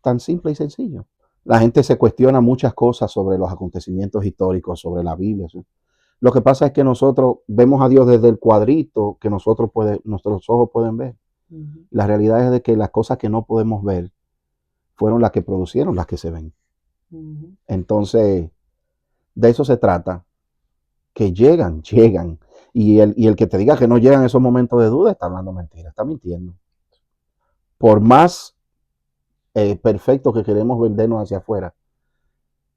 Tan simple y sencillo. La gente se cuestiona muchas cosas sobre los acontecimientos históricos, sobre la Biblia. ¿Sí? Lo que pasa es que nosotros vemos a Dios desde el cuadrito que nuestros ojos pueden ver. La realidad es de que las cosas que no podemos ver fueron las que producieron las que se ven. Entonces, de eso se trata, que llegan. Y el que te diga que no llegan esos momentos de duda está hablando mentira, está mintiendo. Por más perfecto que queremos vendernos hacia afuera,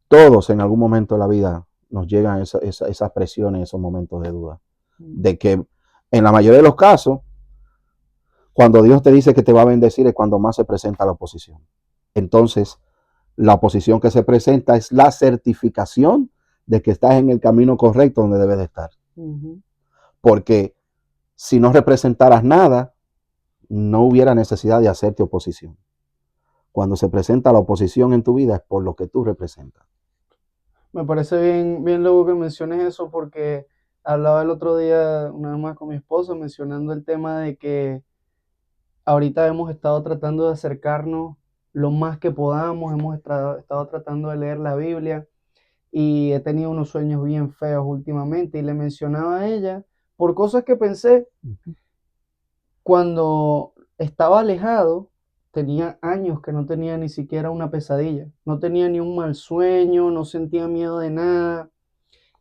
todos en algún momento de la vida nos llegan esas presiones, esos momentos de duda. De que en la mayoría de los casos, cuando Dios te dice que te va a bendecir es cuando más se presenta la oposición. Entonces, la oposición que se presenta es la certificación de que estás en el camino correcto donde debes de estar. Porque si no representaras nada, no hubiera necesidad de hacerte oposición. Cuando se presenta la oposición en tu vida es por lo que tú representas.
Me parece bien luego que menciones eso, porque Hablaba el otro día una vez más con mi esposo mencionando el tema de que ahorita hemos estado tratando de acercarnos lo más que podamos, estado tratando de leer la Biblia y he tenido unos sueños bien feos últimamente y le mencionaba a ella por cosas que pensé
Ujú.
cuando estaba alejado. Tenía años que no tenía ni siquiera una pesadilla, no tenía ni un mal sueño, no sentía miedo de nada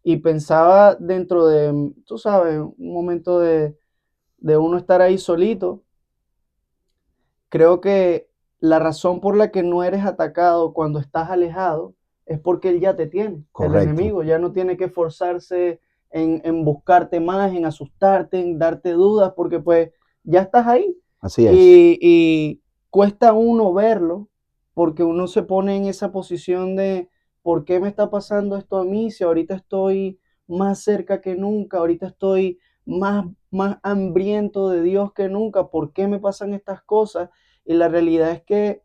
y pensaba dentro de, tú sabes, un momento de uno estar ahí solito. Creo que la razón por la que no eres atacado cuando estás alejado es porque él ya te tiene. El
Correcto,
enemigo ya no tiene que esforzarse en buscarte más, en asustarte, en darte dudas, porque pues ya estás ahí.
así es,
Y cuesta a uno verlo, porque uno se pone en esa posición de, ¿por qué me está pasando esto a mí si ahorita estoy más cerca que nunca? Ahorita estoy más hambriento de Dios que nunca. ¿Por qué me pasan estas cosas? Y la realidad es que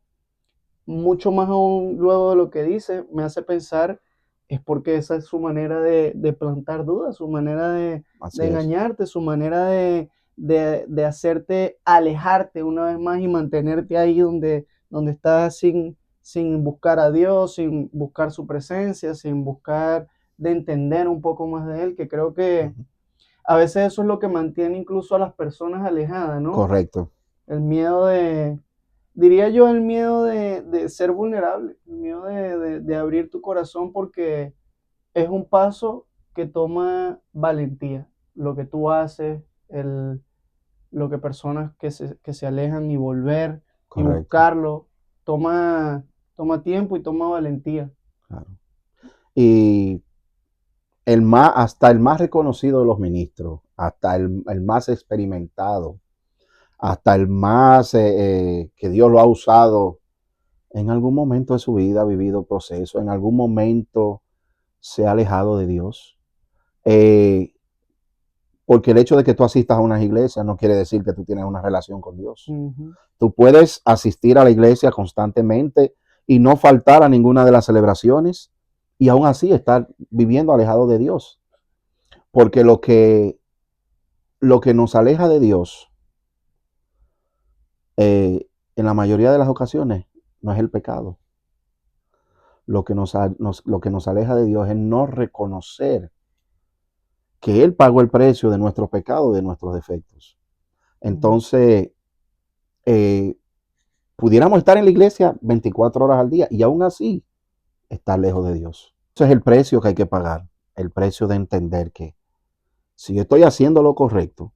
mucho más aún luego de lo que dice, me hace pensar, es porque esa es su manera de plantar dudas, su manera de
así es.
engañarte, su manera de hacerte alejarte una vez más y mantenerte ahí donde estás sin buscar a Dios, sin buscar su presencia, sin buscar de entender un poco más de Él, que creo que
Ujú.
a veces eso es lo que mantiene incluso a las personas alejadas, ¿no?
Correcto,
El miedo diría yo, el miedo de ser vulnerable, el miedo de abrir tu corazón porque es un paso que toma valentía. Lo que tú haces, lo que personas que se alejan y volver y
correcto,
buscarlo, toma tiempo y toma valentía.
claro. Y hasta el más reconocido de los ministros, hasta el más experimentado, hasta el más que Dios lo ha usado, en algún momento de su vida ha vivido proceso, en algún momento se ha alejado de Dios. Eh, Porque el hecho de que tú asistas a unas iglesias no quiere decir que tú tienes una relación con Dios.
Ujú,
Tú puedes asistir a la iglesia constantemente y no faltar a ninguna de las celebraciones y aún así estar viviendo alejado de Dios. Porque lo que nos aleja de Dios, en la mayoría de las ocasiones, no es el pecado. Lo que nos aleja de Dios es no reconocer que Él pagó el precio de nuestros pecados, de nuestros defectos.
ujú,
Entonces, eh, pudiéramos estar en la iglesia 24 horas al día y aún así estar lejos de Dios. Ese es el precio que hay que pagar, el precio de entender que si yo estoy haciendo lo correcto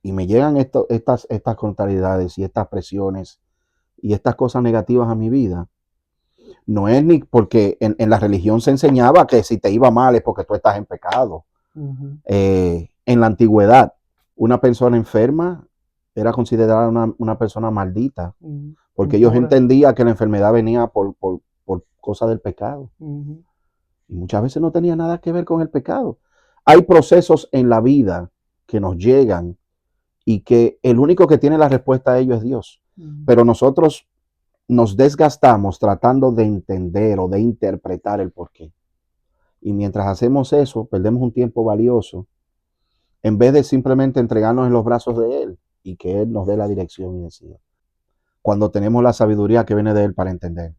y me llegan estas contrariedades y estas presiones y estas cosas negativas a mi vida, no es ni porque en la religión se enseñaba que si te iba mal es porque tú estás en pecado.
ujú.
En la antigüedad, una persona enferma era considerada una persona maldita,
Ujú,
porque ellos
impura.
entendían que la enfermedad venía por causa del pecado.
Ujú,
Y muchas veces no tenía nada que ver con el pecado. Hay procesos en la vida que nos llegan y que el único que tiene la respuesta a ello es Dios.
ujú,
Pero nosotros nos desgastamos tratando de entender o de interpretar el porqué. Y mientras hacemos eso, perdemos un tiempo valioso en vez de simplemente entregarnos en los brazos de Él y que Él nos dé la dirección y decida. Cuando tenemos la sabiduría que viene de Él para entender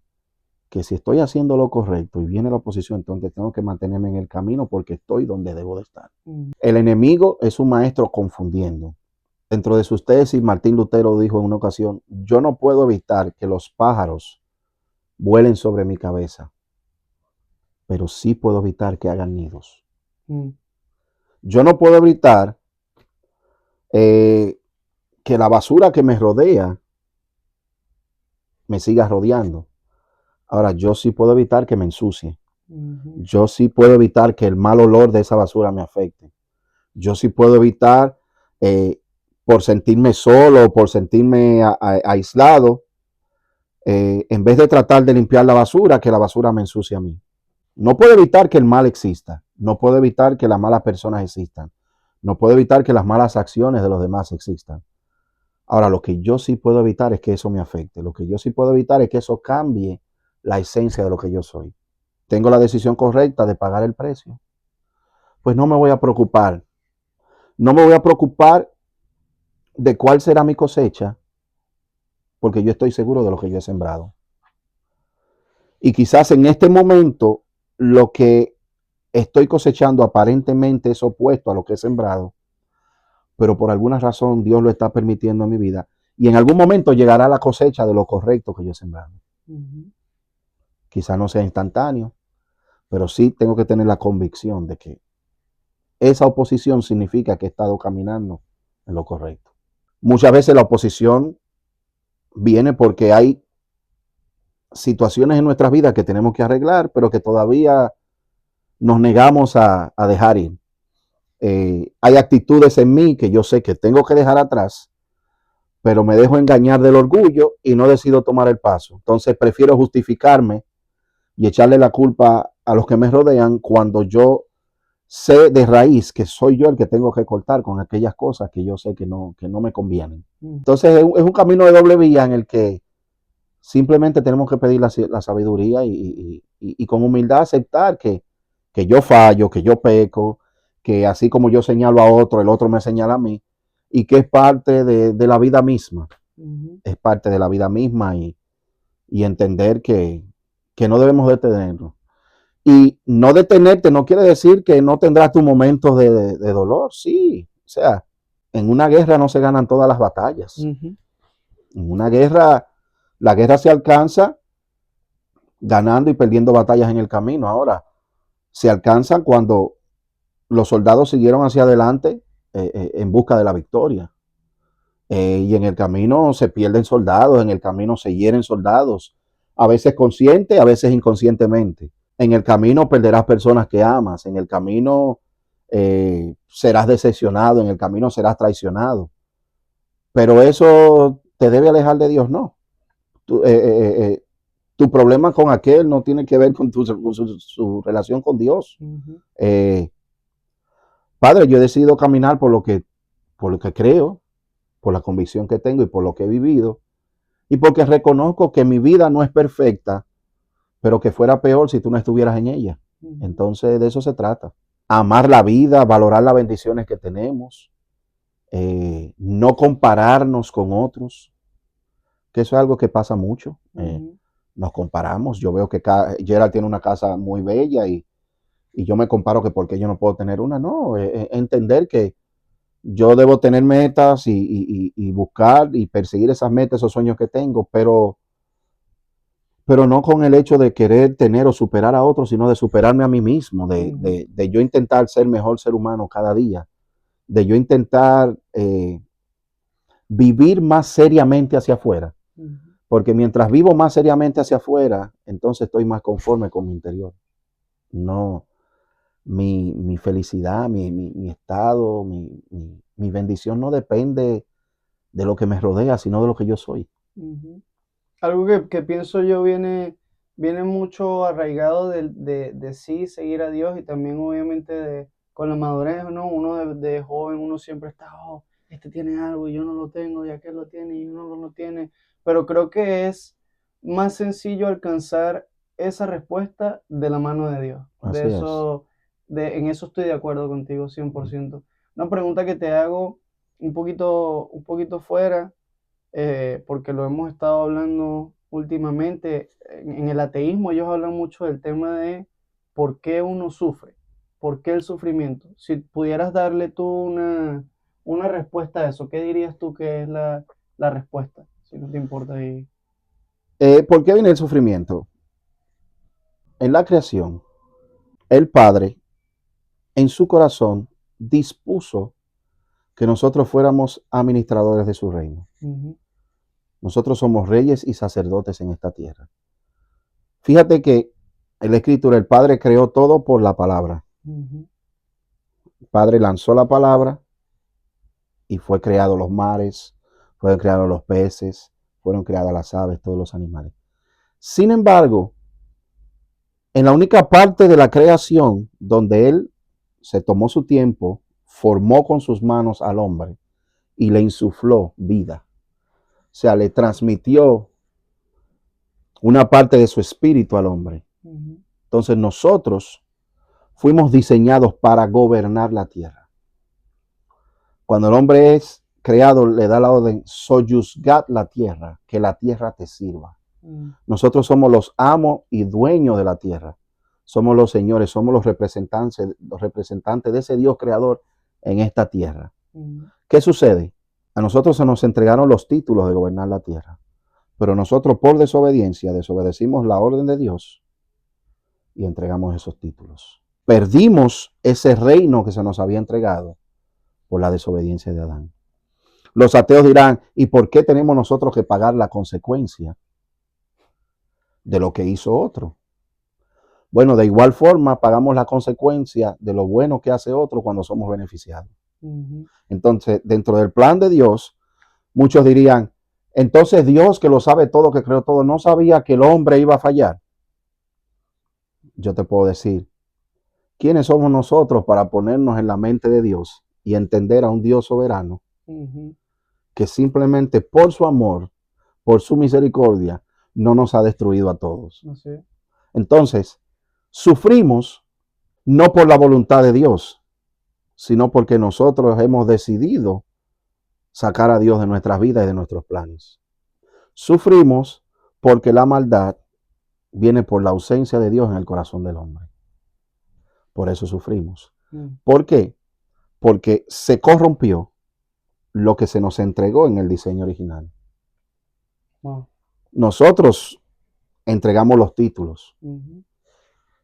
que si estoy haciendo lo correcto y viene la oposición, entonces tengo que mantenerme en el camino porque estoy donde debo de estar.
ujú,
El enemigo es un maestro confundiendo. Dentro de sus tesis, Martín Lutero dijo en una ocasión, yo no puedo evitar que los pájaros vuelen sobre mi cabeza, pero sí puedo evitar que hagan nidos.
ujú,
Yo no puedo evitar eh, que la basura que me rodea me siga rodeando. Ahora, yo sí puedo evitar que me ensucie.
ujú,
Yo sí puedo evitar que el mal olor de esa basura me afecte. Yo sí puedo evitar, eh, por sentirme solo, por sentirme aislado, en vez de tratar de limpiar la basura, que la basura me ensucie a mí. No puedo evitar que el mal exista. No puedo evitar que las malas personas existan. No puedo evitar que las malas acciones de los demás existan. Ahora, lo que yo sí puedo evitar es que eso me afecte. Lo que yo sí puedo evitar es que eso cambie la esencia de lo que yo soy. Tengo la decisión correcta de pagar el precio. pues no me voy a preocupar. No me voy a preocupar de cuál será mi cosecha, porque yo estoy seguro de lo que yo he sembrado. Y quizás en este momento lo que estoy cosechando aparentemente es opuesto a lo que he sembrado, pero por alguna razón Dios lo está permitiendo en mi vida. Y en algún momento llegará la cosecha de lo correcto que yo he sembrado. Quizás no sea instantáneo, pero sí tengo que tener la convicción de que esa oposición significa que he estado caminando en lo correcto. Muchas veces la oposición viene porque hay situaciones en nuestras vidas que tenemos que arreglar, pero que todavía nos negamos a dejar ir. Hay actitudes en mí que yo sé que tengo que dejar atrás, pero me dejo engañar del orgullo y no decido tomar el paso. Entonces prefiero justificarme y echarle la culpa a los que me rodean cuando yo sé de raíz que soy yo el que tengo que cortar con aquellas cosas que yo sé que no me convienen. Entonces es un camino de doble vía en el que simplemente tenemos que pedir la sabiduría y con humildad aceptar que yo fallo, que yo peco, que así como yo señalo a otro, el otro me señala a mí, y que es parte de la vida misma. Es parte de la vida misma y entender que no debemos detenernos. Y no detenerte no quiere decir que no tendrás tus momentos de dolor, sí. O sea, en una guerra no se ganan todas las batallas. En una guerra, la guerra se alcanza ganando y perdiendo batallas en el camino. Ahora, se alcanzan cuando los soldados siguieron hacia adelante en busca de la victoria. Y en el camino se pierden soldados, en el camino se hieren soldados, a veces consciente, a veces inconscientemente. En el camino perderás personas que amas, en el camino serás decepcionado, en el camino serás traicionado. Pero eso te debe alejar de Dios, no. Tu problema con aquel no tiene que ver con su relación con Dios. Padre, yo he decidido caminar por lo que creo, por la convicción que tengo y por lo que he vivido, y porque reconozco que mi vida no es perfecta, pero que fuera peor si tú no estuvieras en ella. Entonces de eso se trata. Amar la vida, valorar las bendiciones que tenemos, no compararnos con otros, que eso es algo que pasa mucho. Nos comparamos. Yo veo que Gerald tiene una casa muy bella y yo me comparo que porque yo no puedo tener una. No, entender que yo debo tener metas y buscar y perseguir esas metas, esos sueños que tengo, pero no con el hecho de querer tener o superar a otros, sino de superarme a mí mismo, de yo intentar ser mejor ser humano cada día, de yo intentar vivir más seriamente hacia afuera. Porque mientras vivo más seriamente hacia afuera, entonces estoy más conforme con mi interior. No, mi felicidad, mi estado, mi bendición no depende de lo que me rodea, sino de lo que yo soy.
Algo que pienso yo viene mucho arraigado de sí seguir a Dios y también obviamente con la madurez, ¿no? Uno de joven, uno siempre está, oh, este tiene algo y yo no lo tengo, y aquel lo tiene y uno no lo tiene. Pero creo que es más sencillo alcanzar esa respuesta de la mano de Dios.
Así es.
En eso estoy de acuerdo contigo, 100%. Una pregunta que te hago un poquito fuera, porque lo hemos estado hablando últimamente. En el ateísmo ellos hablan mucho del tema de por qué uno sufre, por qué el sufrimiento. Si pudieras darle tú una respuesta a eso, ¿qué dirías tú que es la respuesta? Si no te importa ahí.
¿Por qué viene el sufrimiento? En la creación, el Padre, en su corazón, dispuso que nosotros fuéramos administradores de su reino. Nosotros somos reyes y sacerdotes en esta tierra. Fíjate que en la Escritura el Padre creó todo por la palabra. El Padre lanzó la palabra y fue creado los mares, fueron creados los peces, fueron creadas las aves, todos los animales. Sin embargo, en la única parte de la creación donde Él se tomó su tiempo, formó con sus manos al hombre y le insufló vida. O sea, le transmitió una parte de su espíritu al hombre. Entonces nosotros fuimos diseñados para gobernar la tierra. Cuando el hombre es creado, le da la orden, soyuzgad la tierra, que la tierra te sirva. Nosotros somos los amos y dueños de la tierra. Somos los señores, somos los representantes de ese Dios creador en esta tierra. ¿Qué sucede? A nosotros se nos entregaron los títulos de gobernar la tierra, pero nosotros por desobediencia desobedecimos la orden de Dios y entregamos esos títulos. Perdimos ese reino que se nos había entregado por la desobediencia de Adán. Los ateos dirán, ¿y por qué tenemos nosotros que pagar la consecuencia de lo que hizo otro? Bueno, de igual forma pagamos la consecuencia de lo bueno que hace otro cuando somos beneficiados. Entonces, dentro del plan de Dios, muchos dirían, entonces Dios, que lo sabe todo, que creó todo, ¿no sabía que el hombre iba a fallar? Yo te puedo decir, ¿quiénes somos nosotros para ponernos en la mente de Dios y entender a un Dios soberano que simplemente por su amor, por su misericordia, no nos ha destruido a todos? Entonces, sufrimos no por la voluntad de Dios, sino porque nosotros hemos decidido sacar a Dios de nuestras vidas y de nuestros planes. Sufrimos porque la maldad viene por la ausencia de Dios en el corazón del hombre. Por eso sufrimos. ¿Por qué? Porque se corrompió lo que se nos entregó en el diseño original. Nosotros entregamos los títulos.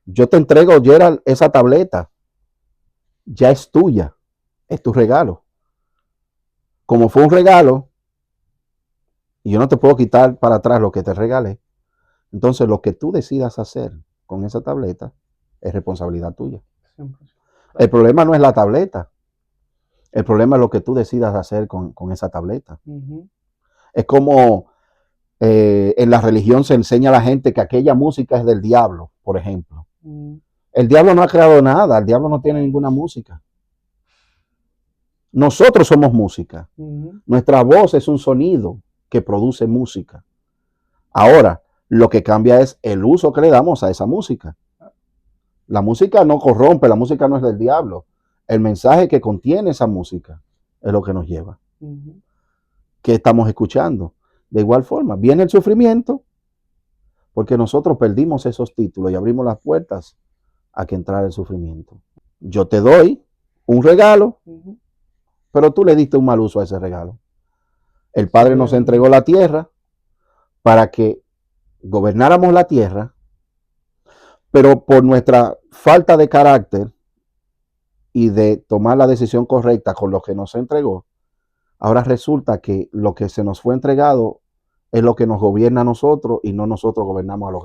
Yo te entrego, Gerald, esa tableta. Ya es tuya. Es tu regalo. Como fue un regalo, y yo no te puedo quitar para atrás lo que te regalé, entonces lo que tú decidas hacer con esa tableta es responsabilidad tuya. 100%. El problema no es la tableta. El problema es lo que tú decidas hacer con esa tableta. Es como en la religión se enseña a la gente que aquella música es del diablo, por ejemplo. El diablo no ha creado nada, el diablo no tiene ninguna música. Nosotros somos música. Nuestra voz es un sonido que produce música. Ahora, lo que cambia es el uso que le damos a esa música. La música no corrompe, la música no es del diablo. El mensaje que contiene esa música es lo que nos lleva. ¿Qué estamos escuchando? De igual forma, viene el sufrimiento porque nosotros perdimos esos títulos y abrimos las puertas a que entrara el sufrimiento. Yo te doy un regalo, pero tú le diste un mal uso a ese regalo. El Padre nos entregó la tierra para que gobernáramos la tierra, pero por nuestra falta de carácter y de tomar la decisión correcta con lo que nos entregó, ahora resulta que lo que se nos fue entregado es lo que nos gobierna a nosotros y no nosotros gobernamos a lo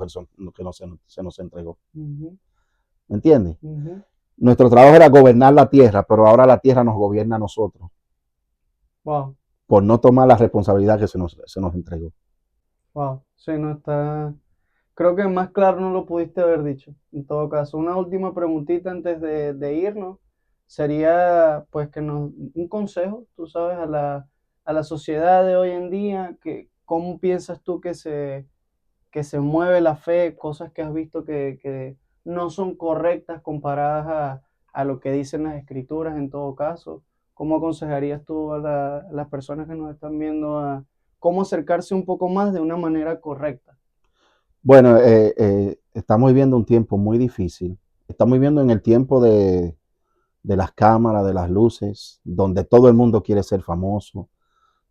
que se nos entregó. ¿Me entiendes? Nuestro trabajo era gobernar la tierra, pero ahora la tierra nos gobierna a nosotros.
Wow.
Por no tomar la responsabilidad que se nos entregó.
Wow. Sí, no está. Creo que más claro no lo pudiste haber dicho. En todo caso, una última preguntita antes de irnos sería, pues, un consejo, tú sabes, a la sociedad de hoy en día, que cómo piensas tú que se mueve la fe, cosas que has visto que no son correctas comparadas a lo que dicen las escrituras en todo caso. ¿Cómo aconsejarías tú a las personas que nos están viendo a cómo acercarse un poco más de una manera correcta?
Bueno, estamos viviendo un tiempo muy difícil. Estamos viviendo en el tiempo de las cámaras, de las luces, donde todo el mundo quiere ser famoso,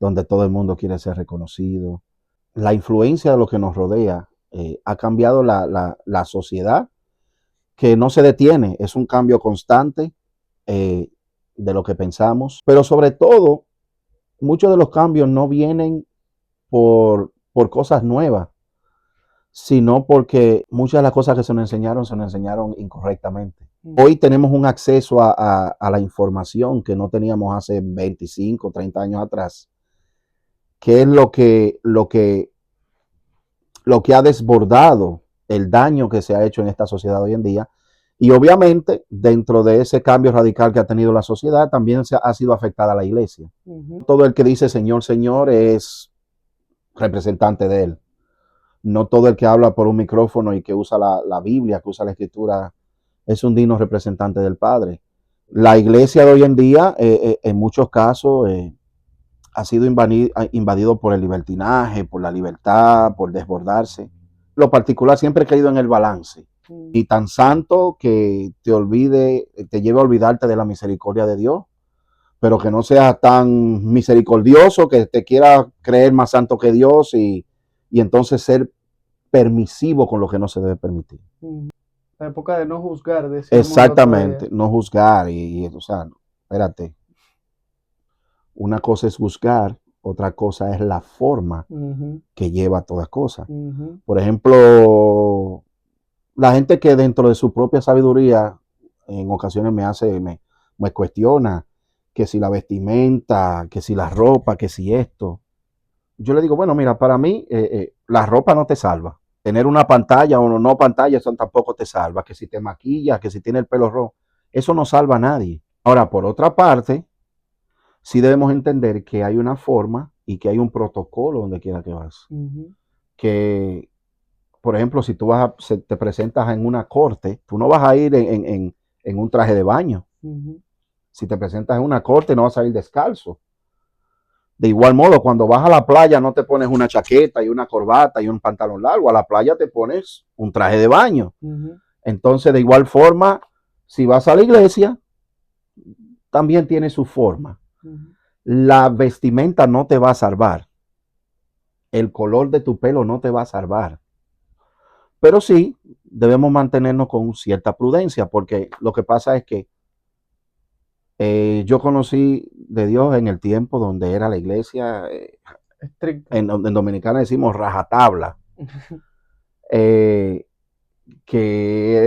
donde todo el mundo quiere ser reconocido. La influencia de lo que nos rodea ha cambiado la sociedad, que no se detiene, es un cambio constante de lo que pensamos, pero sobre todo, muchos de los cambios no vienen por cosas nuevas, sino porque muchas de las cosas que se nos enseñaron incorrectamente. Hoy tenemos un acceso a la información que no teníamos hace 25, 30 años atrás, que es lo que ha desbordado el daño que se ha hecho en esta sociedad hoy en día. Y obviamente, dentro de ese cambio radical que ha tenido la sociedad, también ha sido afectada la iglesia. Todo el que dice Señor, Señor es representante de él. No todo el que habla por un micrófono y que usa la Biblia, que usa la Escritura, es un digno representante del Padre. La iglesia de hoy en día, en muchos casos, ha sido invadido por el libertinaje, por la libertad, por desbordarse. Lo particular siempre he creído en el balance. Y tan santo que te lleve a olvidarte de la misericordia de Dios, pero que no seas tan misericordioso que te quiera creer más santo que Dios y entonces ser permisivo con lo que no se debe permitir.
La época de no juzgar, decíamos el otro
Exactamente,
día.
no juzgar o sea, espérate, una cosa es juzgar, otra cosa es la forma que lleva a todas cosas. Por ejemplo, la gente que dentro de su propia sabiduría en ocasiones me cuestiona que si la vestimenta, que si la ropa, que si esto. Yo le digo, bueno, mira, para mí la ropa no te salva. Tener una pantalla o no pantalla, eso tampoco te salva. Que si te maquillas, que si tienes el pelo rojo, eso no salva a nadie. Ahora, por otra parte, sí debemos entender que hay una forma y que hay un protocolo donde quiera que vas. Que, por ejemplo, si tú te presentas en una corte, tú no vas a ir en un traje de baño. Si te presentas en una corte, no vas a ir descalzo. De igual modo, cuando vas a la playa no te pones una chaqueta y una corbata y un pantalón largo. A la playa te pones un traje de baño. Entonces, de igual forma, si vas a la iglesia, también tiene su forma. La vestimenta no te va a salvar. El color de tu pelo no te va a salvar. Pero sí, debemos mantenernos con cierta prudencia, porque lo que pasa es que yo conocí de Dios en el tiempo donde era la iglesia, en Dominicana decimos rajatabla, que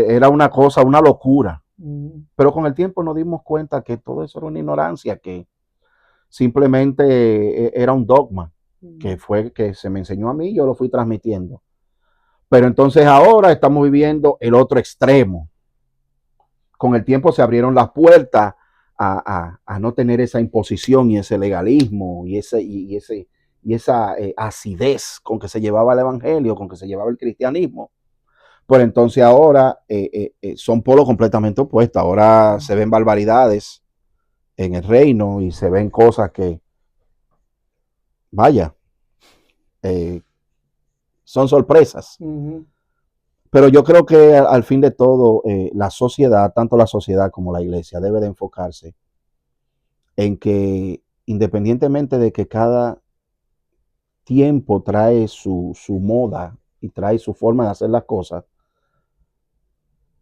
era una cosa, una locura. Pero con el tiempo nos dimos cuenta que todo eso era una ignorancia, que simplemente era un dogma, que fue que se me enseñó a mí y yo lo fui transmitiendo. Pero entonces ahora estamos viviendo el otro extremo. Con el tiempo se abrieron las puertas a no tener esa imposición y ese legalismo y esa acidez con que se llevaba el evangelio, con que se llevaba el cristianismo. Pero entonces ahora son polos completamente opuestos. Ahora se ven barbaridades en el reino y se ven cosas que, vaya, son sorpresas. Pero yo creo que al fin de todo, la sociedad, tanto la sociedad como la iglesia, debe de enfocarse en que independientemente de que cada tiempo trae su moda y trae su forma de hacer las cosas,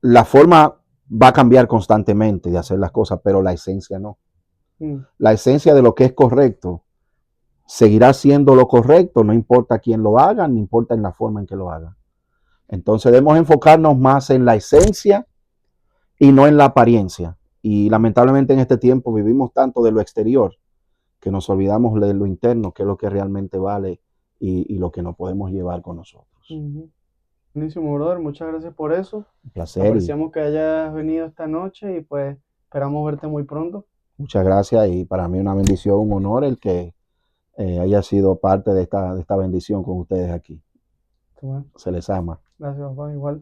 la forma va a cambiar constantemente de hacer las cosas, pero la esencia no. La esencia de lo que es correcto seguirá siendo lo correcto, no importa quién lo haga, no importa en la forma en que lo haga. Entonces debemos enfocarnos más en la esencia y no en la apariencia. Y lamentablemente en este tiempo vivimos tanto de lo exterior que nos olvidamos de lo interno, que es lo que realmente vale y lo que nos podemos llevar con nosotros.
Buenísimo, brother. Muchas gracias por eso.
Un placer.
Apreciamos que hayas venido esta noche y pues esperamos verte muy pronto.
Muchas gracias y para mí una bendición, un honor el que haya sido parte de esta bendición con ustedes aquí.
Bueno,
Se les ama.
gracias, papá. Igual.